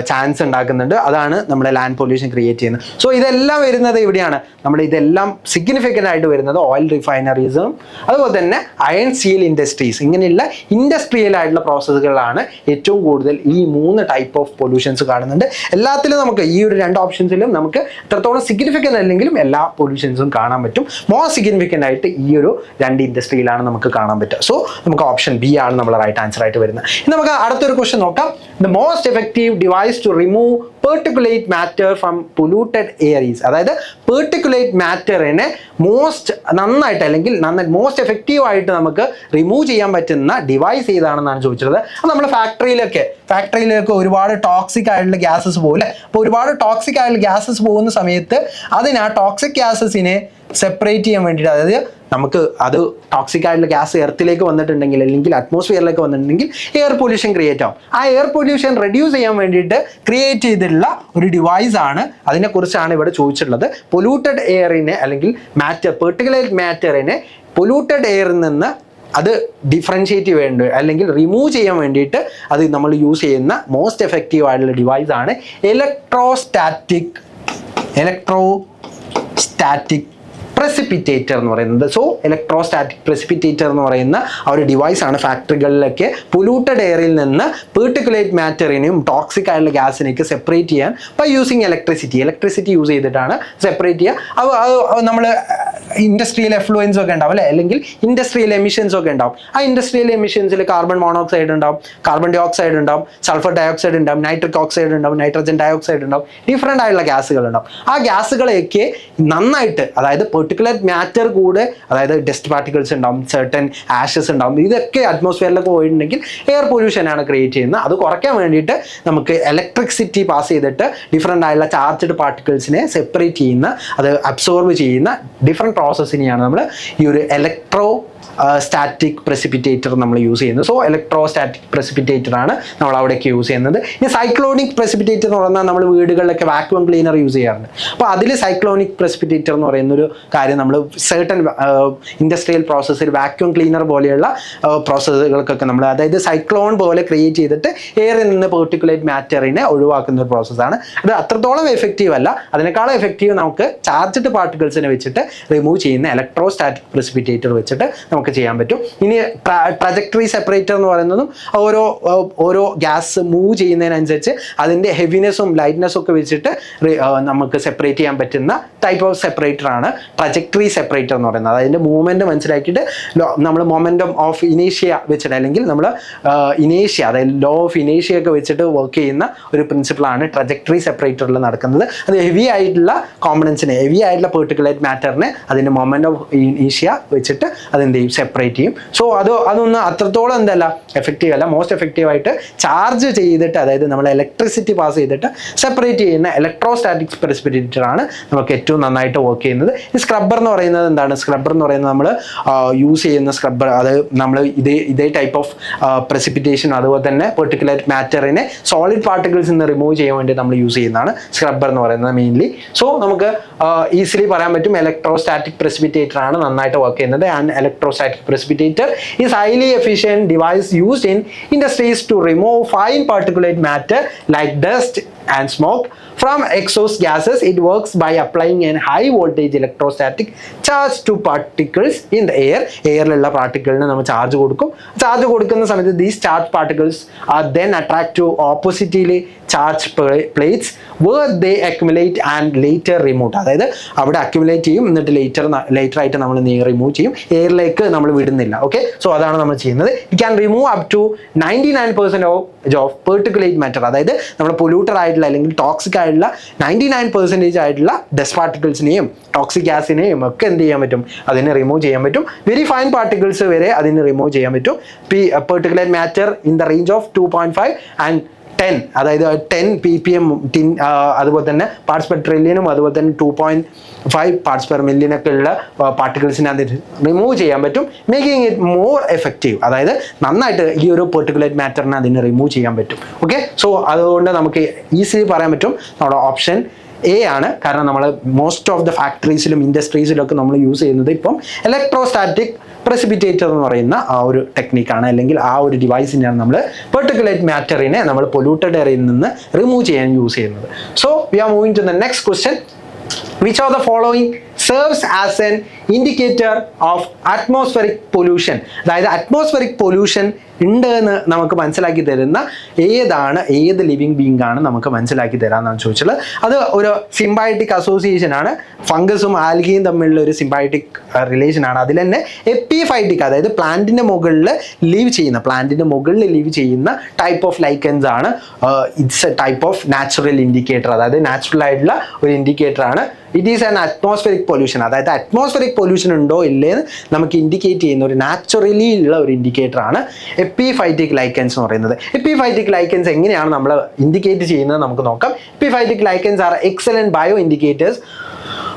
ചാൻസ് ഉണ്ടാക്കുന്നുണ്ട്. അതാണ് നമ്മുടെ ലാൻഡ് പൊല്യൂഷൻ ക്രിയേറ്റ് ചെയ്യുന്നത്. സോ ഇതെല്ലാം വരുന്നത് എവിടെയാണ്? നമ്മുടെ ഇതെല്ലാം സിഗ്നിഫിക്കൻ്റ് ആയിട്ട് വരുന്നത് ഓയിൽ റിഫൈനറീസും അതുപോലെ തന്നെ അയൺ സ്റ്റീൽ ഇൻഡസ്ട്രീസ്, ഇങ്ങനെയുള്ള ഇൻഡസ്ട്രിയൽ ആയിട്ടുള്ള പ്രോസസ്സുകളാണ് ഏറ്റവും കൂടുതൽ ഈ 3 ടൈപ്പ് ഓഫ് പൊല്യൂഷൻസ് കാണുന്നുണ്ട്. എല്ലാത്തിലും നമുക്ക് ഈ ഒരു 2 ഓപ്ഷൻസിലും നമുക്ക് എത്രത്തോളം സിഗ്നിഫിക്കൻ്റ് അല്ലെങ്കിലും എല്ലാ പൊല്യൂഷൻസും കാണാൻ പറ്റും. മോസ്റ്റ് സിഗ്നിഫിക്കൻ്റ് ആയിട്ട് ഈ ഒരു 2 ഇൻഡസ്ട്രിയിലാണ് നമുക്ക് കാണാൻ പറ്റുക. സോ നമുക്ക് ഓപ്ഷൻ ബി ആണ് നമ്മുടെ റൈറ്റ് ആൻസർ ആയിട്ട് വരുന്നത്. ഇനി നമുക്ക് അടുത്തൊരു ക്വസ്റ്റ്യൻ നോക്കാം. The most effective device to remove particulate matter from polluted air is. അതായത് പെർട്ടിക്കുലേറ്റ് മാറ്ററിനെ നന്നായിട്ട് അല്ലെങ്കിൽ മോസ്റ്റ് എഫക്റ്റീവ് ആയിട്ട് നമുക്ക് റിമൂവ് ചെയ്യാൻ പറ്റുന്ന ഡിവൈസ് ഏതാണെന്നാണ് ചോദിച്ചത്. അത് നമ്മൾ ഫാക്ടറിയിലൊക്കെ ഒരുപാട് ടോക്സിക് ആയിട്ടുള്ള ഗ്യാസസ് പോലെ, അപ്പോൾ ഒരുപാട് ടോക്സിക് ആയിട്ടുള്ള ഗ്യാസസ് പോകുന്ന സമയത്ത് അതിന് ആ ടോക്സിക് ഗ്യാസസിനെ സെപ്പറേറ്റ് ചെയ്യാൻ വേണ്ടിയിട്ട്, അതായത് നമുക്ക് അത് ടോക്സിക് ആയിട്ടുള്ള ഗ്യാസ് എർത്തിലേക്ക് വന്നിട്ടുണ്ടെങ്കിൽ അല്ലെങ്കിൽ അറ്റ്മോസ്ഫിയറിലേക്ക് വന്നിട്ടുണ്ടെങ്കിൽ എയർ പൊല്യൂഷൻ ക്രിയേറ്റ് ആവും. ആ എയർ പൊല്യൂഷൻ റെഡ്യൂസ് ചെയ്യാൻ വേണ്ടിയിട്ട് ക്രിയേറ്റ് ചെയ്തിട്ടുള്ള ഒരു ഡിവൈസ് ആണ്. അതിനെക്കുറിച്ചാണ് ഇവിടെ ചോദിച്ചിട്ടുള്ളത്. പൊല്യൂട്ടഡ് എയറിനെ അല്ലെങ്കിൽ പെർട്ടിക്കുലേറ്റ് മാറ്ററിനെ പൊല്യൂട്ടഡ് എയറിൽ നിന്ന് അത് ഡിഫറൻഷിയേറ്റ് വേണ്ടി അല്ലെങ്കിൽ റിമൂവ് ചെയ്യാൻ വേണ്ടിയിട്ട് അത് നമ്മൾ യൂസ് ചെയ്യുന്ന മോസ്റ്റ് എഫക്റ്റീവ് ആയിട്ടുള്ള ഡിവൈസ് ആണ് ഇലക്ട്രോസ്റ്റാറ്റിക് പ്രസിപ്പിറ്റേറ്റർ എന്ന് പറയുന്നത്. സോ ഇലക്ട്രോസ്റ്റാറ്റിക് പ്രസിപ്പിറ്റേറ്റർ എന്ന് പറയുന്ന ആ ഒരു ഡിവൈസ് ആണ് ഫാക്ടറികളിലൊക്കെ പൊല്യൂട്ടഡ് എയറിൽ നിന്ന് പെർട്ടിക്കുലേറ്റ് മാറ്ററിനെയും ടോക്സിക് ആയിട്ടുള്ള ഗ്യാസിനെയൊക്കെ സെപ്പറേറ്റ് ചെയ്യാൻ ബൈ യൂസിങ് ഇലക്ട്രിസിറ്റി യൂസ് ചെയ്തിട്ടാണ് സെപ്പറേറ്റ് ചെയ്യുക. അത് നമ്മൾ ഇൻഡസ്ട്രിയൽ എഫ്ലുവൻസ് ഒക്കെ ഉണ്ടാവും അല്ലെ, അല്ലെങ്കിൽ ഇൻഡസ്ട്രിയൽ എമിഷൻസ് ഒക്കെ ഉണ്ടാവും. ആ ഇൻഡസ്ട്രിയൽ എമിഷൻസിൽ കാർബൺ മോണോക്സൈഡ് ഉണ്ടാവും, കാർബൺ ഡൈ ഓക്സൈഡ് ഉണ്ടാവും, സൾഫർ ഡൈ ഓക്സൈഡ് ഉണ്ടാവും, നൈട്രിക് ഓക്സൈഡ് ഉണ്ടാവും, നൈട്രജൻ ഡൈ ഓക്സൈഡ് ഉണ്ടാവും, ഡിഫറെൻ്റ് ആയിട്ടുള്ള ഗ്യാസുകൾ ഉണ്ടാവും. ആ ഗ്യാസുകളെയൊക്കെ നന്നായിട്ട്, അതായത് പെർട്ടിക്കുലർ മാറ്റർ കൂടെ, അതായത് ഡസ്റ്റ് പാർട്ടിക്കിൾസ് ഉണ്ടാവും, സർട്ടൻ ആഷസ് ഉണ്ടാവും, ഇതൊക്കെ അറ്റ്മോസ്ഫിയറിലൊക്കെ പോയിട്ടുണ്ടെങ്കിൽ എയർ പൊല്യൂഷനാണ് ക്രിയേറ്റ് ചെയ്യുന്നത്. അത് കുറയ്ക്കാൻ വേണ്ടിയിട്ട് നമുക്ക് ഇലക്ട്രിസിറ്റി പാസ് ചെയ്തിട്ട് ഡിഫറെൻ്റ് ആയിട്ടുള്ള ചാർജ്ഡ് പാർട്ടിക്കിൾസിനെ സെപ്പറേറ്റ് ചെയ്യുന്ന, അത് അബ്സോർബ് ചെയ്യുന്ന ഡിഫറെൻറ്റ് പ്രോസസ്സിനെയാണ് നമ്മൾ ഈ ഒരു സ്റ്റാറ്റിക് പ്രസിപ്പിറ്റേറ്റർ നമ്മൾ യൂസ് ചെയ്യുന്നത്. സോ ഇലക്ട്രോസ്റ്റാറ്റിക് പ്രസിപ്പിറ്റേറ്റർ ആണ് നമ്മൾ അവിടേക്ക് യൂസ് ചെയ്യുന്നത്. ഇനി സൈക്ലോണിക് പ്രസിപ്പിറ്റേറ്റർ എന്ന് പറഞ്ഞാൽ നമ്മൾ വീടുകളിലൊക്കെ വാക്യൂം ക്ലീനർ യൂസ് ചെയ്യാറുണ്ട്. അപ്പോൾ അതിൽ സൈക്ലോണിക് പ്രസിപ്പിറ്റേറ്റർ എന്ന് പറയുന്നൊരു കാര്യം നമ്മൾ സർട്ടൻ ഇൻഡസ്ട്രിയൽ പ്രോസസ്സിൽ വാക്യൂം ക്ലീനർ പോലെയുള്ള പ്രോസസ്സുകൾക്കൊക്കെ നമ്മൾ, അതായത് സൈക്ലോൺ പോലെ ക്രിയേറ്റ് ചെയ്തിട്ട് എയറിൽ നിന്ന് പെർട്ടിക്കുലേറ്റ് മാറ്ററിനെ ഒഴിവാക്കുന്ന ഒരു പ്രോസസ്സാണ്. അത് അത്രത്തോളം എഫക്റ്റീവ് അല്ല, അതിനേക്കാളും എഫക്റ്റീവ് നമുക്ക് ചാർജ്ഡ് പാർട്ടിക്കിൾസിനെ വെച്ചിട്ട് റിമൂവ് ചെയ്യുന്ന ഇലക്ട്രോസ്റ്റാറ്റിക് പ്രസിപ്പിറ്റേറ്റർ വെച്ചിട്ട് നമുക്ക് ചെയ്യാൻ പറ്റും. ഇനി ട്രജക്ടറി സെപ്പറേറ്റർ എന്ന് പറയുന്നതും ഓരോ ഗ്യാസ് മൂവ് ചെയ്യുന്നതിനനുസരിച്ച് അതിൻ്റെ ഹെവിനെസ്സും ലൈറ്റ്നെസ്സും ഒക്കെ വെച്ചിട്ട് നമുക്ക് സെപ്പറേറ്റ് ചെയ്യാൻ പറ്റുന്ന ടൈപ്പ് ഓഫ് സെപ്പറേറ്റർ ആണ് ട്രജക്ടറി സെപ്പറേറ്റർ എന്ന് പറയുന്നത്. അതിൻ്റെ മൂവ്മെൻറ്റ് മനസ്സിലാക്കിയിട്ട് നമ്മൾ മൊമെൻറ്റം ഓഫ് ഇനേഷ്യ വെച്ചിട്ട്, അല്ലെങ്കിൽ നമ്മൾ ഇനേഷ്യ, അതായത് ലോ ഓഫ് ഇനേഷ്യ ഒക്കെ വെച്ചിട്ട് വർക്ക് ചെയ്യുന്ന ഒരു പ്രിൻസിപ്പിളാണ് ട്രജക്ടറി സെപ്പറേറ്ററിൽ നടക്കുന്നത്. അത് ഹെവി ആയിട്ടുള്ള കോമ്പണൻസിനെ, ഹെവി ആയിട്ടുള്ള പെർട്ടിക്കുലേറ്റ് മാറ്ററിനെ അതിൻ്റെ മൊമെൻറ്റ് ഓഫ് ഇനേഷ്യ വെച്ചിട്ട് അതെന്ത് ചെയ്യും, സെപ്പറേറ്റ് ചെയ്യും. സോ അതൊന്നും അത്രത്തോളം എന്തല്ല എഫക്റ്റീവ് അല്ല. മോസ്റ്റ് എഫക്റ്റീവ് ആയിട്ട് ചാർജ് ചെയ്തിട്ട്, അതായത് നമ്മൾ ഇലക്ട്രിസിറ്റി പാസ് ചെയ്തിട്ട് സെപ്പറേറ്റ് ചെയ്യുന്ന ഇലക്ട്രോസ്റ്റാറ്റിക് പ്രസിപ്പിറ്റേറ്റർ ആണ് നമുക്ക് ഏറ്റവും നന്നായിട്ട് വർക്ക് ചെയ്യുന്നത്. ഈ സ്ക്രബ്ബർ എന്ന് പറയുന്നത് എന്താണ്? സ്ക്രബ്ബർ എന്ന് പറയുന്നത് നമ്മൾ യൂസ് ചെയ്യുന്ന സ്ക്രബ്ബർ, അത് നമ്മൾ ഇതേ ടൈപ്പ് ഓഫ് പ്രസിപ്പിറ്റേഷൻ, അതുപോലെ തന്നെ പെർട്ടിക്കുലർ മാറ്ററിനെ സോളിഡ് പാർട്ടിക്കിൾസ് നിന്ന് റിമൂവ് ചെയ്യാൻ വേണ്ടി നമ്മൾ യൂസ് ചെയ്യുന്നതാണ് സ്ക്രബ്ബർ എന്ന് പറയുന്നത് മെയിൻലി. സോ നമുക്ക് ഈസിലി പറയാൻ പറ്റും ഇലക്ട്രോസ്റ്റാറ്റിക് പ്രസിപ്പിറ്റേറ്റർ ആണ് നന്നായിട്ട് വർക്ക് ചെയ്യുന്നത്. And electrostatic precipitator is highly efficient device used in industries to remove fine particulate matter like dust and smoke from exhaust gases. It works by applying a high voltage electrostatic charge to particles in the air. എയറിലുള്ള പാർട്ടിക്കിളിന് നമ്മൾ charge കൊടുക്കുന്ന സമയത്ത് these charged particles are then attract to oppositely charged plates where they accumulate and later remove. അതായത് അവിടെ accumulate ചെയ്യും, എന്നിട്ട് later ആയിട്ട് നമ്മൾ remove ചെയ്യും, എയറിലേക്ക് നമ്മൾ വിടുന്നില്ല. ഓക്കെ, സോ അതാണ് നമ്മൾ ചെയ്യുന്നത്. It can remove up to 99% of particulate matter. അതായത് നമ്മൾ പൊല്യൂട്ടഡ് ആയിട്ടുള്ള അല്ലെങ്കിൽ ടോക്സിക് ആയിട്ടുള്ള 99% ആയിട്ടുള്ള ഡസ്റ്റ് പാർട്ടിക്കിൾസിനെയും ടോക്സിക് ഗ്യാസിനെയും ഒക്കെ എന്ത് ചെയ്യാൻ പറ്റും, അതിനെ റിമൂവ് ചെയ്യാൻ പറ്റും. വെരി ഫൈൻ പാർട്ടിക്കിൾസ് വരെ അതിന് റിമൂവ് ചെയ്യാൻ പറ്റും. Particulate matter in the range of 2.5 and 10, അതായത് 10 ppm, അതുപോലെ തന്നെ പാർട്സ് പെർ ട്രില്യനും അതുപോലെ തന്നെ 2.5 പാർട്സ് പെർ മില്യനൊക്കെ ഉള്ള പാർട്ടിക്കിൾസിനെ അത് റിമൂവ് ചെയ്യാൻ പറ്റും, മേക്കിംഗ് ഇറ്റ് മോർ എഫക്റ്റീവ്. അതായത് നന്നായിട്ട് ഈ ഒരു പെർട്ടിക്കുലേറ്റ് മാറ്ററിനെ അതിനെ റിമൂവ് ചെയ്യാൻ പറ്റും. ഓക്കെ, സോ അതുകൊണ്ട് നമുക്ക് ഈസിലി പറയാൻ പറ്റും നമ്മുടെ ഓപ്ഷൻ എ ആണ്. കാരണം നമ്മൾ മോസ്റ്റ് ഓഫ് ദ ഫാക്ടറീസിലും ഇൻഡസ്ട്രീസിലും ഒക്കെ നമ്മൾ യൂസ് ചെയ്യുന്നത് ഇപ്പം ഇലക്ട്രോസ്റ്റാറ്റിക് പ്രസിപ്പിറ്റേറ്റർ എന്ന് പറയുന്ന ആ ഒരു ടെക്നിക്കാണ്, അല്ലെങ്കിൽ ആ ഒരു ഡിവൈസിനെയാണ് നമ്മൾ പെർട്ടിക്കുലേറ്റ് മാറ്ററിനെ നമ്മൾ പൊല്യൂട്ടഡ് എയറിൽ നിന്ന് റിമൂവ് ചെയ്യാൻ യൂസ് ചെയ്യുന്നത്. So we are moving to the next question. Which of the following serves as an indicator of atmospheric pollution? അതായത് അറ്റ്മോസ്ഫെറിക് പൊല്യൂഷൻ ഉണ്ട് എന്ന് നമുക്ക് മനസ്സിലാക്കി തരുന്ന ഏത് ലിവിങ് ബീങ് ആണ് നമുക്ക് മനസ്സിലാക്കി തരാമെന്നാണ് ചോദിച്ചത്. അത് ഒരു സിംബയോട്ടിക് അസോസിയേഷൻ ആണ്, ഫംഗസും ആൽഗയും തമ്മിലുള്ള ഒരു സിംബയോട്ടിക് റിലേഷൻ ആണ്. അതിൽ തന്നെ എപ്പിഫൈറ്റിക്, അതായത് പ്ലാന്റിന്റെ മുകളിൽ ലീവ് ചെയ്യുന്ന ടൈപ്പ് ഓഫ് ലൈക്കൻസ് ആണ്. It's A type of natural indicator, അതായത് നാച്ചുറൽ ആയിട്ടുള്ള ഒരു ഇൻഡിക്കേറ്റർ ആണ്. It is an atmospheric pollution, അതായത് അറ്റ്മോസ്ഫെറിക് പൊല്യൂഷൻ ഉണ്ടോ ഇല്ലേന്ന് നമുക്ക് ഇൻഡിക്കേറ്റ് ചെയ്യുന്ന ഒരു നാച്ചുറലി ഉള്ള ഒരു ഇൻഡിക്കേറ്റർ ആണ് എപ്പിഫൈറ്റിക് ലൈക്കൻസ് എന്ന് പറയുന്നത്. എപ്പിഫൈറ്റിക് ലൈക്കൻസ് എങ്ങനെയാണ് നമ്മൾ ഇൻഡിക്കേറ്റ് ചെയ്യുന്നത് നമുക്ക് നോക്കാം. Epiphytic lichens are excellent bio indicators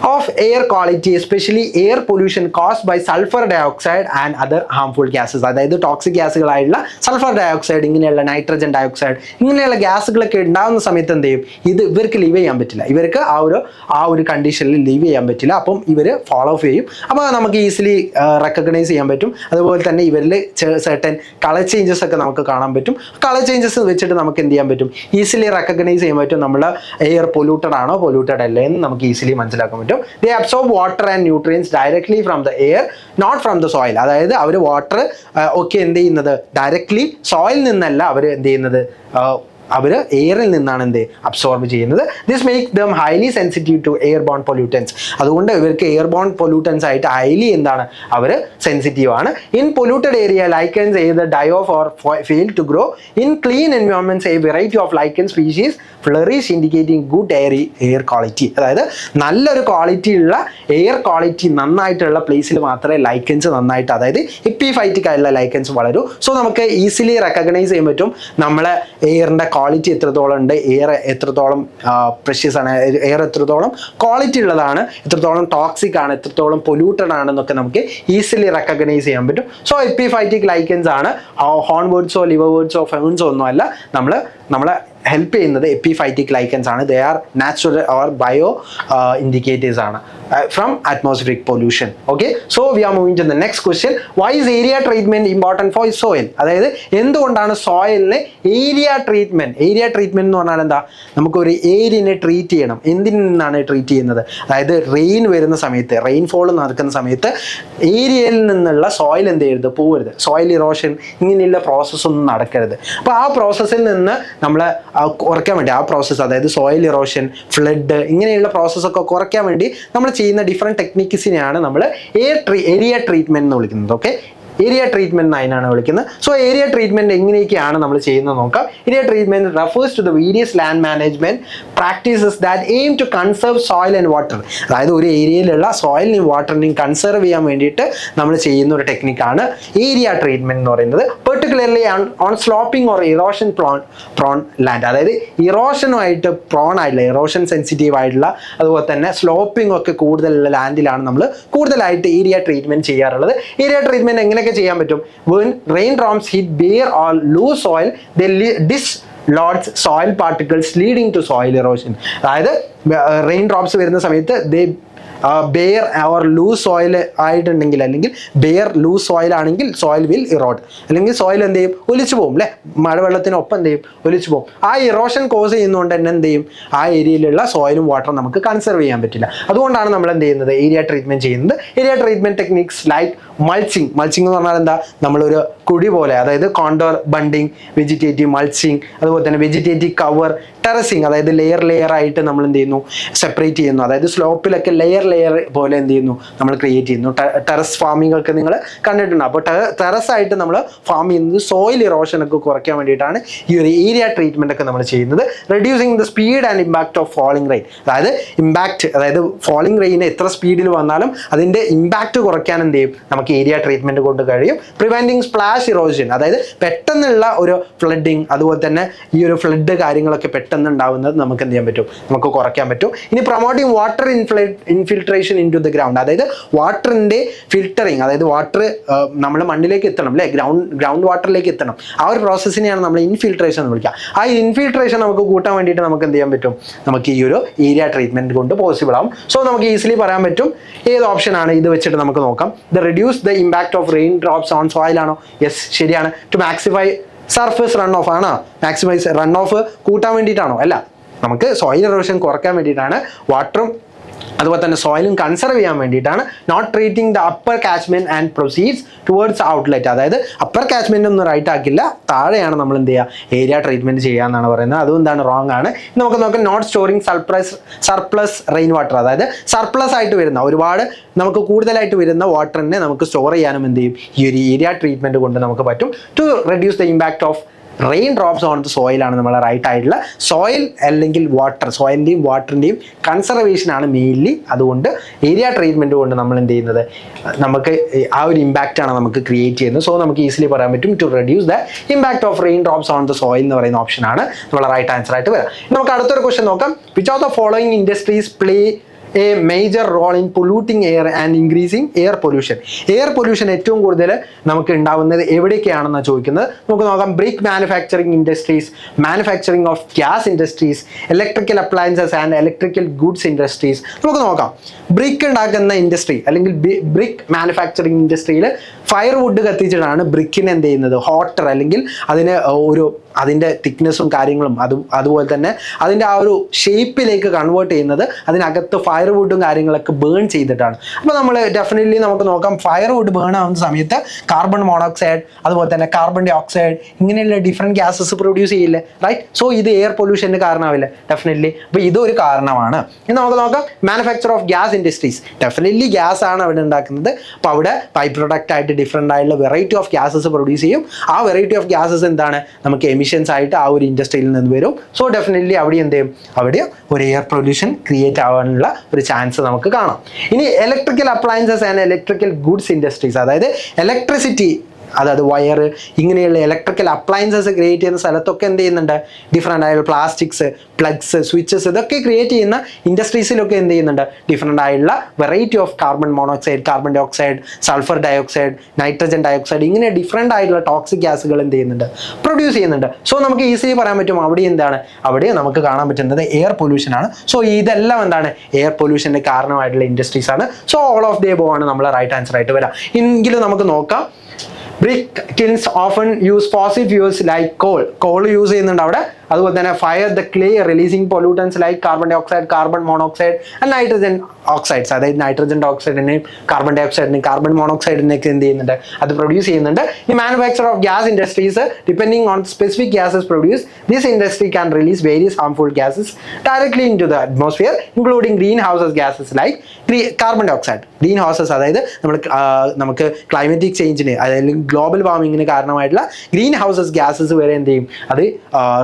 of air quality, especially air pollution caused by sulfur dioxide and other harmful gases. അതായത് ടോക്സിക് ഗ്യാസുകളായിട്ടുള്ള സൾഫർ ഡയോക്സൈഡ്, ഇങ്ങനെയുള്ള നൈട്രജൻ ഡയോക്സൈഡ്, ഇങ്ങനെയുള്ള ഗ്യാസുകളൊക്കെ ഉണ്ടാകുന്ന സമയത്ത് എന്ത് ചെയ്യും, ഇവർക്ക് ലീവ് ചെയ്യാൻ പറ്റില്ല, ഇവർക്ക് ആ ഒരു കണ്ടീഷനിൽ ലീവ് ചെയ്യാൻ പറ്റില്ല. അപ്പം ഇവർ ഫോളോ ഓഫ് ചെയ്യും. അപ്പോൾ നമുക്ക് ഈസിലി റെക്കഗ്നൈസ് ചെയ്യാൻ പറ്റും. അതുപോലെ തന്നെ ഇവരിൽ സെർട്ടൻ കളർ ചേഞ്ചസ് ഒക്കെ നമുക്ക് കാണാൻ പറ്റും. കളർ ചേഞ്ചസ് വെച്ചിട്ട് നമുക്ക് എന്ത് ചെയ്യാൻ പറ്റും, ഈസിലി റെക്കഗ്നൈസ് ചെയ്യാൻ പറ്റും നമ്മൾ എയർ പൊല്യൂട്ടഡ് ആണോ പൊല്യൂട്ടഡ് അല്ലേ എന്ന് നമുക്ക് ഈസിലി മനസ്സിലാക്കാൻ പറ്റും. പറ്റും. They absorb water and nutrients directly from the air not from the soil. അതായത് അവർ വാട്ടർ ഒക്കെ എന്ത് ചെയ്യുന്നത് ഡയറക്ട്ലി സോയിൽ നിന്നല്ല അവർ എന്ത് ചെയ്യുന്നത്, അവർ എയറിൽ നിന്നാണ് എന്ത് അബ്സോർബ് ചെയ്യുന്നത്. This make them highly sensitive to air borne pollutants. അതുകൊണ്ട് ഇവർക്ക് എയർ ബോൺ പൊല്യൂട്ടൻസ് ആയിട്ട് ഹൈലി എന്താണ് അവർ സെൻസിറ്റീവ് ആണ്. In polluted area lichens either die off or fail to grow. In clean environments a variety of lichen species flourish, indicating good air quality. അതായത് നല്ലൊരു quality ഉള്ള air quality നന്നായിട്ടുള്ള പ്ലേസിൽ മാത്രമേ lichens നന്നായിട്ട്, അതായത് എപ്പിഫൈറ്റിക് ആയിട്ടുള്ള ലൈക്കൻസ് വളരൂ. സോ നമുക്ക് easily recognise ചെയ്യാൻ പറ്റും നമ്മളെ എയറിൻ്റെ ക്വാളിറ്റി എത്രത്തോളം ഉണ്ട്, എയർ എത്രത്തോളം പ്രഷ്യസ് ആണ്, എയർ എത്രത്തോളം ക്വാളിറ്റി ഉള്ളതാണ്, എത്രത്തോളം ടോക്സിക് ആണ്, എത്രത്തോളം പൊല്യൂട്ടഡ് ആണെന്നൊക്കെ നമുക്ക് ഈസിലി റെക്കഗ്നൈസ് ചെയ്യാൻ പറ്റും. സോ എപ്പിഫൈറ്റിക് ലൈക്കൻസ് ആണ്, ഹോൺ വേർഡ്സോ ലിവർ വേർഡ്സോ ഫെവൻസോ ഒന്നും അല്ല നമ്മളെ ഹെൽപ്പ് ചെയ്യുന്നത് എപ്പിഫൈറ്റിക് ലൈക്കൻസ് ആണ്. They are natural or bio indicators ആണ് from atmospheric pollution. Okay, so we are moving to the next question. Why is area treatment important for soil? അതായത് എന്തുകൊണ്ടാണ് സോയിലിന് ഏരിയ ട്രീറ്റ്മെന്റ് എന്ന് പറഞ്ഞാൽ എന്താ, നമുക്കൊരു ഏരിയനെ ട്രീറ്റ് ചെയ്യണം. എന്തിൽ നിന്നാണ് ട്രീറ്റ് ചെയ്യുന്നത്? അതായത് റെയിൻ വരുന്ന സമയത്ത്, റെയിൻഫോൾ നടക്കുന്ന സമയത്ത് ഏരിയയിൽ നിന്നുള്ള സോയിൽ എന്ത് ചെയ്യരുത്, പോകരുത്. സോയിൽ ഇറോഷൻ ഇങ്ങനെയുള്ള പ്രോസസ്സ് ഒന്നും നടക്കരുത്. അപ്പോൾ ആ പ്രോസസ്സിൽ നിന്ന് നമ്മൾ കുറയ്ക്കാൻ വേണ്ടി, ആ പ്രോസസ്സ് അതായത് സോയിൽ ഇറോഷൻ, ഫ്ലഡ് ഇങ്ങനെയുള്ള പ്രോസസ്സൊക്കെ കുറയ്ക്കാൻ വേണ്ടി നമ്മൾ ചെയ്യുന്ന ഡിഫറെൻറ്റ് ടെക്നിക്സിനെയാണ് നമ്മൾ ഏരിയ ട്രീറ്റ്മെന്റ് എന്ന് വിളിക്കുന്നത്. ഓക്കെ, ഏരിയ ട്രീറ്റ്മെന്റ് അതിനാണ് വിളിക്കുന്നത്. സോ ഏരിയ ട്രീറ്റ്മെന്റ് എങ്ങനെയൊക്കെയാണ് നമ്മൾ ചെയ്യുന്നത് നോക്കാം. Area treatment refers to the various land management practices that aim to conserve soil and water. അതായത് ഒരു ഏരിയയിലുള്ള സോയിലിനെയും വാട്ടറിനെയും കൺസേർവ് ചെയ്യാൻ വേണ്ടിയിട്ട് നമ്മൾ ചെയ്യുന്ന ഒരു ടെക്നിക്കാണ് ഏരിയ ട്രീറ്റ്മെന്റ് എന്ന് പറയുന്നത്. Particularly on sloping or erosion prone land. അതായത് ഇറോഷനുമായിട്ട് പ്രോൺ ആയിട്ടുള്ള, ഇറോഷൻ സെൻസിറ്റീവ് ആയിട്ടുള്ള, അതുപോലെ തന്നെ സ്ലോപ്പിംഗ് ഒക്കെ കൂടുതലുള്ള ലാൻഡിലാണ് നമ്മൾ കൂടുതലായിട്ട് ഏരിയ ട്രീറ്റ്മെന്റ് ചെയ്യാറുള്ളത്. ഏരിയ ട്രീറ്റ്മെന്റ് എങ്ങനെയൊക്കെ ചെയ്യാൻ പറ്റും? when raindrops hit bare or loose soil they dislodge soil particles leading to soil erosion. അതായത് റെയിൻ ഡ്രോപ്സ് വരുന്ന സമയത്ത് ബെയർ ഓർ ലൂസ് സോയിൽ ആയിട്ടുണ്ടെങ്കിൽ, അല്ലെങ്കിൽ ബെയർ ലൂസ് സോയിൽ ആണെങ്കിൽ സോയിൽ വിൽ ഇറോഡ്, അല്ലെങ്കിൽ സോയിൽ എന്ത് ചെയ്യും, ഒലിച്ചു പോകും അല്ലേ, മഴവെള്ളത്തിനൊപ്പം എന്ത് ചെയ്യും, ഒലിച്ചു പോകും. ആ ഇറോഷൻ കോസ് ചെയ്യുന്നതുകൊണ്ട് തന്നെ എന്ത് ചെയ്യും, ആ ഏരിയയിലുള്ള സോയിലും വാട്ടറും നമുക്ക് കൺസർവ് ചെയ്യാൻ പറ്റില്ല. അതുകൊണ്ടാണ് നമ്മൾ എന്ത് ചെയ്യുന്നത്, ഏരിയ ട്രീറ്റ്മെന്റ് ചെയ്യുന്നത്. Area treatment techniques like mulching എന്ന് പറഞ്ഞാൽ എന്താ, നമ്മളൊരു കുഴി പോലെ, അതായത് കോണ്ടോർ ബണ്ടിങ്, വെജിറ്റേറ്റീവ് മൾച്ചിങ്, അതുപോലെ തന്നെ വെജിറ്റേറ്റീവ് കവർ, ടെറസിങ്, അതായത് ലെയർ ആയിട്ട് നമ്മൾ എന്ത് ചെയ്യുന്നു, സെപ്പറേറ്റ് ചെയ്യുന്നു. അതായത് സ്ലോപ്പിലൊക്കെ ലെയർ പോലെ എന്ത് ചെയ്യുന്നു, നമ്മൾ ക്രിയേറ്റ് ചെയ്യുന്നു. ടെറസ് ഫാമിംഗ് ഒക്കെ നിങ്ങൾ കണ്ടിട്ടുണ്ട്. അപ്പോൾ ടെറസ് ആയിട്ട് നമ്മൾ ഫാം ചെയ്യുന്നത് സോയിൽ ഇറോഷൻ ഒക്കെ കുറയ്ക്കാൻ വേണ്ടിയിട്ടാണ് ഈ ഒരു ഏരിയ ട്രീറ്റ്മെന്റ് ഒക്കെ നമ്മൾ ചെയ്യുന്നത്. Reducing the speed and impact of falling rain. അതായത് ഫോളിംഗ് റെയിൻ എത്ര സ്പീഡിൽ വന്നാലും അതിന്റെ ഇമ്പാക്ട് കുറയ്ക്കാൻ എന്ത് ചെയ്യും, നമുക്ക് ഏരിയ ട്രീറ്റ്മെന്റ് കൊണ്ട് കഴിയും. പ്രിവെന്റിങ് സ്പ്ലാഷ് ഇറോഷൻ, അതായത് പെട്ടെന്നുള്ള ഒരു ഫ്ലഡിങ്, അതുപോലെ തന്നെ ഈ ഒരു ഫ്ലഡ് കാര്യങ്ങളൊക്കെ പെട്ടെന്ന് ഉണ്ടാവുന്നത് നമുക്ക് എന്ത് ചെയ്യാൻ പറ്റും, നമുക്ക് കുറയ്ക്കാൻ പറ്റും. ഇനി promoting water infiltration in to the ground, അതായത് വാട്ടറിന്റെ ഫിൽട്ടറിങ്, അതായത് വാട്ടർ നമ്മൾ മണ്ണിലേക്ക് എത്തണം അല്ലേ, ഗ്രൗണ്ട് വാട്ടറിലേക്ക് എത്തണം. ആ ഒരു പ്രോസസ്സിനെയാണ് നമ്മൾ ഇൻഫിൽട്രേഷൻ എന്ന് വിളിക്കുക. ആ ഇൻഫിൽട്രേഷൻ നമുക്ക് കൂട്ടാൻ വേണ്ടിയിട്ട് നമുക്ക് എന്ത് ചെയ്യാൻ പറ്റും, നമുക്ക് ഈ ഒരു ഏരിയ ട്രീറ്റ്മെന്റ് കൊണ്ട് പോസിബിൾ ആവും. സോ നമുക്ക് ഈസിലി പറയാൻ പറ്റും ഏത് ഓപ്ഷൻ ആണ് ഇത് വെച്ചിട്ട് നമുക്ക് നോക്കാം. The reduce the impact of rain drops on soil ആണോ? യെസ്, ശരിയാണ്. ടു മാക്സിഫൈ സർഫേസ് റൺ ഓഫ് ആണോ? മാക്സിമൈസ് റൺ ഓഫ് കൂട്ടാൻ വേണ്ടിയിട്ടാണോ? അല്ല, നമുക്ക് സോയിൽ ഇറോഷൻ കുറയ്ക്കാൻ വേണ്ടിയിട്ടാണ്. വാട്ടറും അതുപോലെ തന്നെ സോയിലും കൺസർവ് ചെയ്യാൻ വേണ്ടിയിട്ടാണ്. Not treating the upper catchment and proceeds towards outlet. അതായത് അപ്പർ കാച്ച്മെന്റ് ഒന്നും റൈറ്റ് ആക്കില്ല, താഴെയാണ് നമ്മൾ എന്ത് ചെയ്യുക, ഏരിയ ട്രീറ്റ്മെന്റ് ചെയ്യാന്നാണ് പറയുന്നത്. അതും എന്താണ്, റോങ് ആണ്. നമുക്ക് നോക്കാം. Not storing surplus rain water, അതായത് സർപ്ലസ് ആയിട്ട് വരുന്ന, ഒരുപാട് നമുക്ക് കൂടുതലായിട്ട് വരുന്ന വാട്ടറിനെ നമുക്ക് സ്റ്റോർ ചെയ്യാനും എന്ത് ചെയ്യും, ഈ ഒരു ഏരിയ ട്രീറ്റ്മെന്റ് കൊണ്ട് നമുക്ക് പറ്റും. To reduce the impact of rain drops on the soil ആണ് നമ്മൾ റൈറ്റ് ആയിട്ടുള്ള. സോയിൽ അല്ലെങ്കിൽ വാട്ടർ, സോയിലിൻ്റെയും വാട്ടറിൻ്റെയും കൺസർവേഷൻ ആണ് മെയിൻലി. അതുകൊണ്ട് ഏരിയ ട്രീറ്റ്മെന്റ് കൊണ്ട് നമ്മൾ എന്ത് ചെയ്യുന്നത്, നമുക്ക് ആ ഒരു ഇമ്പാക്റ്റ് ആണ് നമുക്ക് ക്രിയേറ്റ് ചെയ്യുന്നത്. സോ നമുക്ക് ഈസിലി പറയാൻ പറ്റും to reduce the impact of rain drops on the soil എന്ന് പറയുന്ന ഓപ്ഷനാണ് നമ്മൾ റൈറ്റ് ആൻസർ ആയിട്ട് വരാം. നമുക്ക് അടുത്തൊരു ക്വസ്റ്റ്യൻ നോക്കാം. Which of the following industries play a major role in polluting air and increasing air pollution? Air pollution ഏറ്റവും കൂടുതൽ നമുക്ക് ഉണ്ടാവുന്നത് എവിടെയൊക്കെയാണെന്ന് ചോദിക്കുന്നത്. നമുക്ക് നോക്കാം. Brick manufacturing industries, manufacturing of gas industries, electrical appliances and electrical goods industries. നമുക്ക് നോക്കാം. ബ്രിക്ക് ഉണ്ടാക്കുന്ന ഇൻഡസ്ട്രി അല്ലെങ്കിൽ ബ്രിക്ക് മാനുഫാക്ചറിങ് ഇൻഡസ്ട്രിയിൽ ഫയർ വുഡ് കത്തിച്ചിട്ടാണ് ബ്രിക്കിനെ എന്ത് ചെയ്യുന്നത്, ഹോട്ടർ അല്ലെങ്കിൽ അതിന് ഒരു അതിൻ്റെ തിക്നെസ്സും കാര്യങ്ങളും അതുപോലെ തന്നെ അതിൻ്റെ ആ ഒരു ഷേപ്പിലേക്ക് കൺവേർട്ട് ചെയ്യുന്നത് അതിനകത്ത് ഫയർവുഡും കാര്യങ്ങളൊക്കെ ബേൺ ചെയ്തിട്ടാണ്. അപ്പോൾ നമ്മൾ ഡെഫിനറ്റ്ലി നമുക്ക് നോക്കാം, ഫയർവുഡ് ബേൺ ആവുന്ന സമയത്ത് കാർബൺ മോണോക്സൈഡ് അതുപോലെ തന്നെ കാർബൺ ഡൈ ഓക്സൈഡ് ഇങ്ങനെയുള്ള ഡിഫറെൻറ്റ് ഗ്യാസസ് പ്രൊഡ്യൂസ് ചെയ്യില്ലേ, റൈറ്റ്? സോ ഇത് എയർ പൊല്യൂഷന് കാരണമാവില്ലേ? ഡെഫിനറ്റ്ലി. അപ്പോൾ ഇതൊരു കാരണമാണ്. ഇനി നമുക്ക് നോക്കാം manufacture of gas industries. Definitely gas ആണ് അവിടെ ഉണ്ടാക്കുന്നത്. അപ്പോൾ അവിടെ ബൈ പ്രൊഡക്റ്റ് ആയിട്ട് ഡിഫറെൻ്റ് ആയിട്ടുള്ള വെറൈറ്റി ഓഫ് ഗ്യാസസ് പ്രൊഡ്യൂസ് ചെയ്യും. ആ വെറൈറ്റി ഓഫ് ഗ്യാസസ് എന്താണ്, നമുക്ക് എമിഷൻസ് ആയിട്ട് ആ ഒരു ഇൻഡസ്ട്രിയിൽ നിന്ന് വരും. സോ ഡെഫിനറ്റ്ലി അവിടെ എന്ത് ചെയ്യും, അവിടെ ഒരു എയർ പൊല്യൂഷൻ ക്രിയേറ്റ് ആവാനുള്ള ഒരു ചാൻസ് നമുക്ക് കാണാം. ഇനി electrical appliances and electrical goods industries, അതായത് ഇലക്ട്രിസിറ്റി, അതായത് വയർ ഇങ്ങനെയുള്ള ഇലക്ട്രിക്കൽ അപ്ലയൻസസ് ക്രിയേറ്റ് ചെയ്യുന്ന സ്ഥലത്തൊക്കെ എന്ത് ചെയ്യുന്നുണ്ട്, ഡിഫറെൻ്റ് ആയിട്ടുള്ള പ്ലാസ്റ്റിക്സ്, പ്ലഗ്സ്, സ്വിച്ചസ് ഇതൊക്കെ ക്രിയേറ്റ് ചെയ്യുന്ന ഇൻഡസ്ട്രീസിലൊക്കെ എന്ത് ചെയ്യുന്നുണ്ട്, ഡിഫറെൻ്റ് ആയിട്ടുള്ള variety of carbon monoxide, carbon dioxide, sulphur dioxide, nitrogen dioxide ഇങ്ങനെ ഡിഫറെൻ്റ് ആയിട്ടുള്ള ടോക്സിക് ഗ്യാസുകൾ എന്ത് ചെയ്യുന്നുണ്ട്, പ്രൊഡ്യൂസ് ചെയ്യുന്നുണ്ട്. സോ നമുക്ക് ഈസിലി പറയാൻ പറ്റും അവിടെ എന്താണ്, അവിടെ നമുക്ക് കാണാൻ പറ്റുന്നത് എയർ പൊല്യൂഷൻ ആണ്. സോ ഇതെല്ലാം എന്താണ്, എയർ പൊല്യൂഷൻ്റെ കാരണമായിട്ടുള്ള ഇൻഡസ്ട്രീസ് ആണ്. So all of the above ആണ് നമ്മൾ റൈറ്റ് ആൻസർ ആയിട്ട് വരാം. എങ്കിലും നമുക്ക് നോക്കാം, brick kilns often use fossil fuels like coal use ചെയ്യുന്നുണ്ട് അവിടെ. അതുപോലെ തന്നെ fire the clay releasing pollutants like carbon dioxide, carbon monoxide and nitrogen oxides, അതായത് നൈട്രജൻ ഡൈ ഓക്സൈഡിനെയും കാർബൺ ഡൈ ഓക്സൈഡിനെയും കാർബൺ മോണോക്സൈഡിനെയൊക്കെ എന്ത് ചെയ്യുന്നുണ്ട്, അത് പ്രൊഡ്യൂസ് ചെയ്യുന്നുണ്ട്. ഈ manufacture of gas industries depending on specific gases produce this industry can release various harmful gases directly in to the atmosphere including green houses gases like carbon dioxide. Green houses അതായത് നമുക്ക് climatic ചേഞ്ചിന് അതായത് global വാർമിങ്ങിന് കാരണമായിട്ടുള്ള green houses gases വരെ എന്ത് ചെയ്യും, അത്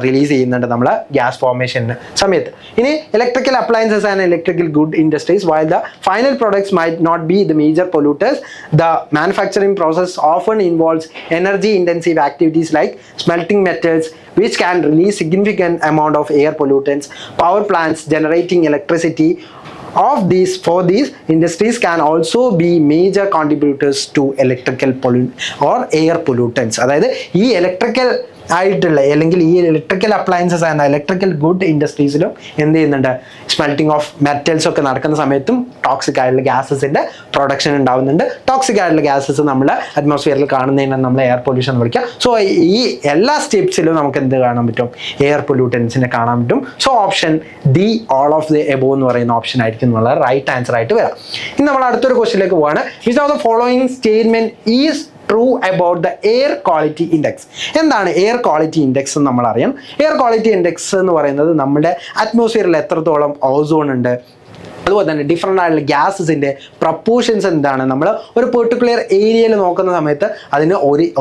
release ചെയ്യുന്നുണ്ട് നമ്മളെ gas ഫോർമേഷന് സമയത്ത്. ഇനി electrical appliances and electrical good industries, while the final products might not be the major polluters, the manufacturing process often involves energy intensive activities like smelting metals which can release significant amount of air pollutants. Power plants generating electricity of these industries can also be major contributors to electrical or air pollutants. അതായത് ഈ electrical ആയിട്ടുള്ള അല്ലെങ്കിൽ ഈ electrical appliances and electrical good ഇൻഡസ്ട്രീസിലും എന്ത് ചെയ്യുന്നുണ്ട്, smelting of metals ഒക്കെ നടക്കുന്ന സമയത്തും ടോക്സിക് ആയിട്ടുള്ള ഗ്യാസസിന്റെ പ്രൊഡക്ഷൻ ഉണ്ടാവുന്നുണ്ട്. ടോക്സിക് ആയിട്ടുള്ള ഗ്യാസസ് നമ്മൾ അറ്റ്മോസ്ഫിയറിൽ കാണുന്നതിനാണ് നമ്മൾ എയർ പൊല്യൂഷൻ എന്ന് വിളിക്കുക. സോ ഈ എല്ലാ സ്റ്റെപ്സിലും നമുക്ക് എന്ത് കാണാൻ പറ്റും, എയർ പൊല്യൂട്ടൻസിനെ കാണാൻ പറ്റും. So option D all of the above എന്ന് പറയുന്ന ഓപ്ഷൻ ആയിരിക്കും എന്നുള്ള റൈറ്റ് ആൻസർ ആയിട്ട് വരാം. ഇനി നമ്മൾ അടുത്തൊരു ക്വസ്റ്റിലേക്ക് പോവാണ്. Which of the following statement is true about the air quality index? എന്താണ് എയർ ക്വാളിറ്റി ഇൻഡെക്സ് എന്ന് നമ്മൾ അറിയാം. എയർ ക്വാളിറ്റി ഇൻഡെക്സ് എന്ന് പറയുന്നത് നമ്മുടെ അറ്റ്മോസ്ഫിയറിൽ എത്രത്തോളം ഓസോൺ ഉണ്ട്, അതുപോലെ തന്നെ ഡിഫറെൻ്റ് ആയിട്ടുള്ള ഗ്യാസസിൻ്റെ പ്രപ്പോർഷൻസ് എന്താണ്, നമ്മൾ ഒരു പെർട്ടിക്കുലർ ഏരിയയിൽ നോക്കുന്ന സമയത്ത് അതിന്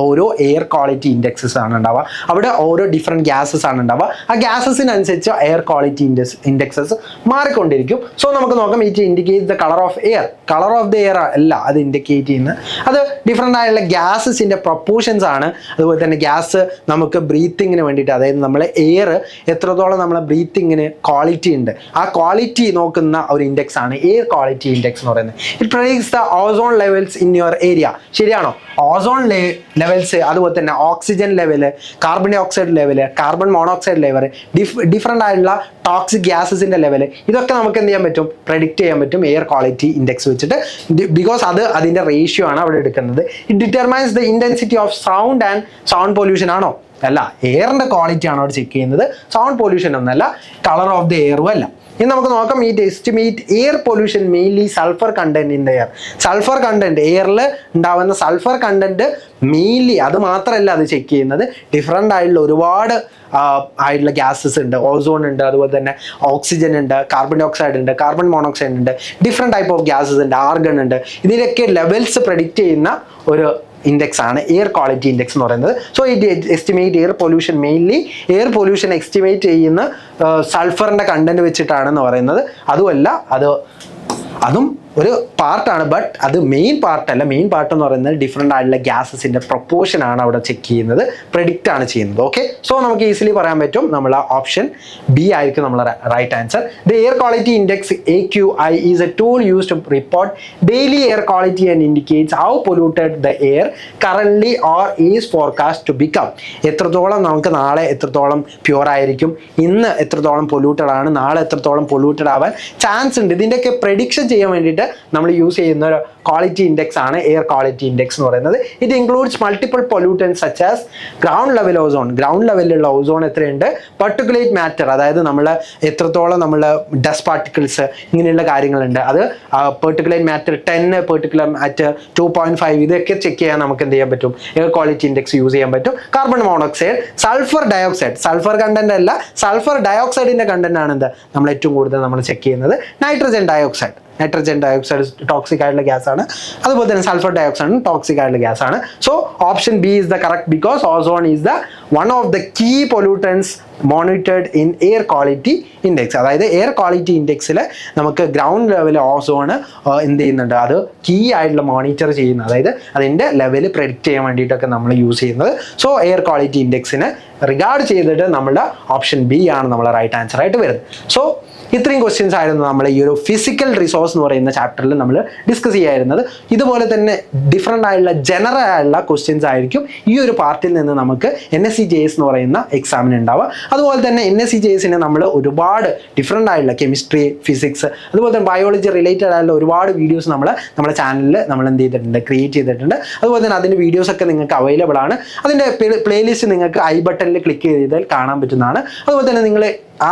ഓരോ എയർ ക്വാളിറ്റി ഇൻഡെക്സസ് ആണ് ഉണ്ടാവുക. അവിടെ ഓരോ ഡിഫറെൻറ്റ് ഗ്യാസസ് ആണ് ഉണ്ടാവുക. ആ ഗ്യാസസിനനുസരിച്ച് എയർ ക്വാളിറ്റി ഇൻഡെക്സസ് മാറിക്കൊണ്ടിരിക്കും. സോ നമുക്ക് നോക്കാം, it indicate the colour of air. Colour of the air അല്ല അത് ഇൻഡിക്കേറ്റ് ചെയ്യുന്നത്, അത് ഡിഫറെൻ്റ് ആയിട്ടുള്ള ഗ്യാസസിൻ്റെ പ്രപ്പോർഷൻസ് ആണ്. അതുപോലെ തന്നെ ഗ്യാസ് നമുക്ക് ബ്രീത്തിങ്ങിന് വേണ്ടിയിട്ട്, അതായത് നമ്മളെ എയർ എത്രത്തോളം നമ്മളെ ബ്രീത്തിങ്ങിന് ക്വാളിറ്റി ഉണ്ട്, ആ ക്വാളിറ്റി നോക്കുന്ന ഒരു ഇൻഡെക്സ് ആണ് എയർ ക്വാളിറ്റി ഇൻഡെക്സ് എന്ന് പറയുന്നത്. It predicts the ozone levels in your area. ശരിയാണോ? ഓസോൺ ലെവൽസ്, അതുപോലെ തന്നെ oxygen level, carbon dioxide level, carbon monoxide level, different ആയിട്ടുള്ള ടോക്സിക് ഗ്യാസസിൻ്റെ ലെവല്, ഇതൊക്കെ നമുക്ക് എന്ത് ചെയ്യാൻ പറ്റും, പ്രെഡിക്റ്റ് ചെയ്യാൻ പറ്റും എയർ ക്വാളിറ്റി ഇൻഡെക്സ് വെച്ചിട്ട്. ബിക്കോസ് അതിൻ്റെ റേഷ്യോ ആണ് അവിടെ എടുക്കുന്നത്. It determines the intensity of sound and sound pollution ആണോ? അല്ല, എയറിൻ്റെ ക്വാളിറ്റി ആണ് അവിടെ ചെക്ക് ചെയ്യുന്നത്, സൗണ്ട് പൊല്യൂഷൻ ഒന്നല്ല, കളർ ഓഫ് ദി എയറും അല്ല. ഇനി നമുക്ക് നോക്കാം, it estimate air pollution mainly sulphur content in the air. Sulphur content, എയറിൽ ഉണ്ടാവുന്ന സൾഫർ കണ്ടന്റ് മെയിൻലി, അത് മാത്രമല്ല അത് ചെക്ക് ചെയ്യുന്നത്, ഡിഫറെൻ്റ് ആയിട്ടുള്ള ഒരുപാട് ആയിട്ടുള്ള ഗ്യാസസ് ഉണ്ട്. ഓസോൺ ഉണ്ട്, അതുപോലെ തന്നെ ഓക്സിജൻ ഉണ്ട്, കാർബൺ ഡൈ ഓക്സൈഡ് ഉണ്ട്, കാർബൺ മോണോക്സൈഡ് ഉണ്ട്, ഡിഫറെൻറ്റ് ടൈപ്പ് ഓഫ് ഗ്യാസസ് ഉണ്ട്, ആർഗൺ ഉണ്ട്. ഇതിലൊക്കെ ലെവൽസ് പ്രെഡിക്റ്റ് ചെയ്യുന്ന ഒരു ഇൻഡെക്സ് ആണ് എയർ ക്വാളിറ്റി ഇൻഡെക്സ് എന്ന് പറയുന്നത്. So it estimate air pollution mainly, air pollution estimate ചെയ്യുന്ന സൾഫറിൻ്റെ കണ്ടന്റ് വെച്ചിട്ടാണെന്ന് പറയുന്നത്. അതുമല്ല, അതും ഒരു പാർട്ടാണ്, ബട്ട് അത് മെയിൻ പാർട്ടല്ല. മെയിൻ പാർട്ട് എന്ന് പറയുന്നത് ഡിഫറെൻ്റ് ആയിട്ടുള്ള ഗ്യാസസിൻ്റെ പ്രൊപ്പോർഷൻ ആണ് അവിടെ ചെക്ക് ചെയ്യുന്നത്, പ്രെഡിക്റ്റ് ആണ് ചെയ്യുന്നത്. ഓക്കെ, സോ നമുക്ക് ഈസിലി പറയാൻ പറ്റും നമ്മൾ ഓപ്ഷൻ ബി ആയിരിക്കും നമ്മൾ right answer. The air quality index AQI is a tool use to report daily air quality and indicates how polluted the air currently or is forecast to become. എത്രത്തോളം നമുക്ക് നാളെ എത്രത്തോളം pure ആയിരിക്കും, ഇന്ന് എത്രത്തോളം polluted ആണ്, നാളെ എത്രത്തോളം പൊല്യൂട്ടഡ് ആവാൻ ചാൻസ് ഉണ്ട്, ഇതിൻ്റെയൊക്കെ പ്രെഡിക്ഷൻ ചെയ്യാൻ വേണ്ടിയിട്ട് നമ്മൾ യൂസ് ചെയ്യുന്ന ഒരു ക്വാളിറ്റി ഇൻഡെക്സ് ആണ് എയർ ക്വാളിറ്റി ഇൻഡെക്സ് എന്ന് പറയുന്നത്. It includes multiple pollutants such as ground level ozone. Ground ലെവലിലുള്ള ഓസോൺ എത്രയുണ്ട്, പെർട്ടിക്കുലേറ്റ് മാറ്റർ, അതായത് നമ്മൾ എത്രത്തോളം നമ്മൾ ഡസ്റ്റ് പാർട്ടിക്കിൾസ് ഇങ്ങനെയുള്ള കാര്യങ്ങളുണ്ട്, അത് പെർട്ടിക്കുലേറ്റ് മാറ്റർ 10, പെർട്ടിക്കുലർ മാറ്റർ 2.5, ഇതൊക്കെ ചെക്ക് ചെയ്യാൻ നമുക്ക് എന്ത് ചെയ്യാൻ പറ്റും, എയർ ക്വാളിറ്റി ഇൻഡെക്സ് യൂസ് ചെയ്യാൻ പറ്റും. Carbon monoxide, sulphur dioxide, sulphur content അല്ല, സൾഫർ ഡയോക്സൈഡിന്റെ കണ്ടന്റ് ആണ് എന്ത് നമ്മൾ ഏറ്റവും കൂടുതൽ നമ്മൾ ചെക്ക് ചെയ്യുന്നത്. നൈട്രജൻ ഡയോക്സൈഡ് ടോക്സിക് ആയിട്ടുള്ള ഗ്യാസ് ആണ്. അതുപോലെ തന്നെ സൾഫർ ഡയോക്സൈഡ് ടോക്സിക് ആയിട്ടുള്ള ഗ്യാസ് ആണ്. So option B is the correct because ozone is the one of the key pollutants monitored in air quality index. അതായത് എയർ ക്വാളിറ്റി ഇൻഡെക്സിൽ നമുക്ക് ഗ്രൗണ്ട് ലെവൽ ഓസോൺ എന്ത് ചെയ്യുന്നുണ്ട്, അത് കീ ആയിട്ടുള്ള മോണിറ്റർ ചെയ്യുന്നത്, അതായത് അതിൻ്റെ ലെവൽ പ്രെഡിക്റ്റ് ചെയ്യാൻ വേണ്ടിയിട്ടൊക്കെ നമ്മൾ യൂസ് ചെയ്യുന്നത്. സോ എയർ ക്വാളിറ്റി ഇൻഡെക്സിനെ റിഗാർഡ് ചെയ്തിട്ട് നമ്മുടെ ഓപ്ഷൻ ബി ആണ് നമ്മളെ റൈറ്റ് ആൻസർ ആയിട്ട് വരുന്നത്. സോ ഇത്രയും ക്വസ്റ്റ്യൻസ് ആയിരുന്നു നമ്മൾ ഈ ഒരു ഫിസിക്കൽ റിസോഴ്സ് എന്ന് പറയുന്ന ചാപ്റ്ററിൽ നമ്മൾ ഡിസ്കസ് ചെയ്യാറുന്നത്. ഇതുപോലെ തന്നെ ഡിഫറെൻ്റ് ആയിട്ടുള്ള ജനറൽ ആയിട്ടുള്ള ക്വസ്റ്റ്യൻസ് ആയിരിക്കും ഈ ഒരു പാർട്ടിൽ നിന്ന് നമുക്ക് NSE-JS എന്ന് പറയുന്ന എക്സാമിന് ഉണ്ടാവുക. അതുപോലെ തന്നെ NSE-JSനെ നമ്മൾ ഒരുപാട് ഡിഫറെൻ്റ് ആയിട്ടുള്ള കെമിസ്ട്രി, ഫിസിക്സ്, അതുപോലെ തന്നെ ബയോളജി റിലേറ്റഡ് ആയിട്ടുള്ള ഒരുപാട് വീഡിയോസ് നമ്മുടെ ചാനലിൽ നമ്മൾ എന്ത് ചെയ്തിട്ടുണ്ട്, ക്രിയേറ്റ് ചെയ്തിട്ടുണ്ട്. അതുപോലെ തന്നെ അതിൻ്റെ വീഡിയോസൊക്കെ നിങ്ങൾക്ക് അവൈലബിൾ ആണ്. അതിൻ്റെ പ്ലേലിസ്റ്റ് നിങ്ങൾക്ക് ഐ ബട്ടണിൽ ക്ലിക്ക് ചെയ്താൽ കാണാൻ പറ്റുന്നതാണ്. അതുപോലെ തന്നെ നിങ്ങൾ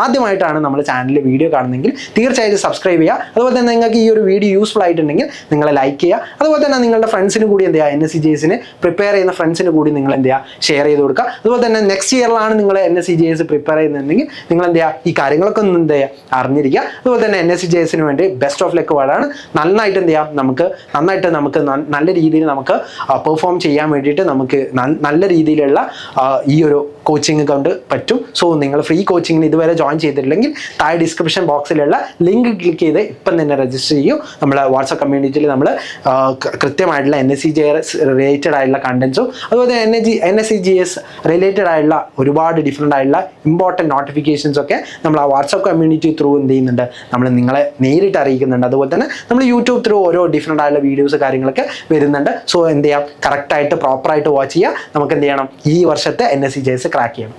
ആദ്യമായിട്ടാണ് നമ്മുടെ ചാനലിൽ വീഡിയോ കാണുന്നെങ്കിൽ തീർച്ചയായിട്ടും സബ്സ്ക്രൈബ് ചെയ്യുക. അതുപോലെ തന്നെ നിങ്ങൾക്ക് ഈ ഒരു വീഡിയോ യൂസ്ഫുൾ ആയിട്ടുണ്ടെങ്കിൽ നിങ്ങൾ ലൈക്ക് ചെയ്യുക. അതുപോലെ തന്നെ നിങ്ങളുടെ ഫ്രണ്ട്സിന് കൂടി എന്ത് ചെയ്യുക, NSE-JSന് പ്രിപ്പയർ ചെയ്യുന്ന ഫ്രണ്ട്സിന് കൂടി നിങ്ങൾ എന്ത് ചെയ്യുക, ഷെയർ ചെയ്ത് കൊടുക്കുക. അതുപോലെ തന്നെ നെക്സ്റ്റ് ഇയറിലാണ് നിങ്ങൾ NSE-JS പ്രിപ്പയർ ചെയ്യുന്നുണ്ടെങ്കിൽ നിങ്ങൾ എന്ത് ചെയ്യുക, ഈ കാര്യങ്ങളൊക്കെ ഒന്ന് എന്ത് ചെയ്യുക, അറിഞ്ഞിരിക്കുക. അതുപോലെ തന്നെ NSE-JSന് വേണ്ടി ബെസ്റ്റ് ഓഫ് ലക്ക് വേർഡാണ്. നന്നായിട്ട് എന്ത് ചെയ്യാം, നമുക്ക് നല്ല രീതിയിൽ നമുക്ക് പെർഫോം ചെയ്യാൻ വേണ്ടിയിട്ട് നമുക്ക് നല്ല രീതിയിലുള്ള ഈ ഒരു കോച്ചിങ് കൊണ്ട് പറ്റും. സോ നിങ്ങൾ ഫ്രീ കോച്ചിങ്ങിന് ഇതുവരെ ജോയിൻ ചെയ്തിട്ടില്ലെങ്കിൽ താഴെ ഡിസ്ക്രിപ്ഷൻ ബോക്സിലുള്ള ലിങ്ക് ക്ലിക്ക് ചെയ്ത് ഇപ്പം തന്നെ രജിസ്റ്റർ ചെയ്യും. നമ്മുടെ വാട്സാപ്പ് കമ്മ്യൂണിറ്റിയിൽ നമ്മൾ കൃത്യമായിട്ടുള്ള NSE-JS റിലേറ്റഡ് ആയിട്ടുള്ള കണ്ടന്റ്സും അതുപോലെ തന്നെ NSE-JS റിലേറ്റഡ് ആയിട്ടുള്ള ഒരുപാട് ഡിഫറെൻ്റ് ആയിട്ടുള്ള ഇമ്പോർട്ടൻറ്റ് നോട്ടിഫിക്കേഷൻസ് ഒക്കെ നമ്മൾ ആ വാട്സാപ്പ് കമ്മ്യൂണിറ്റി ത്രൂ എന്ത് ചെയ്യുന്നുണ്ട്, നമ്മൾ നിങ്ങളെ നേരിട്ട് അറിയിക്കുന്നുണ്ട്. അതുപോലെ തന്നെ നമ്മൾ യൂട്യൂബ് ത്രൂ ഓരോ ഡിഫറെൻ്റ് ആയിട്ടുള്ള വീഡിയോസ് കാര്യങ്ങളൊക്കെ വരുന്നുണ്ട്. സോ എന്ത് ചെയ്യാം, കറക്റ്റായിട്ട് പ്രോപ്പറായിട്ട് വാച്ച് ചെയ്യുക. നമുക്ക് എന്ത് ചെയ്യണം, ഈ വർഷത്തെ NSE-JS ക്രാക്ക് ചെയ്യണം.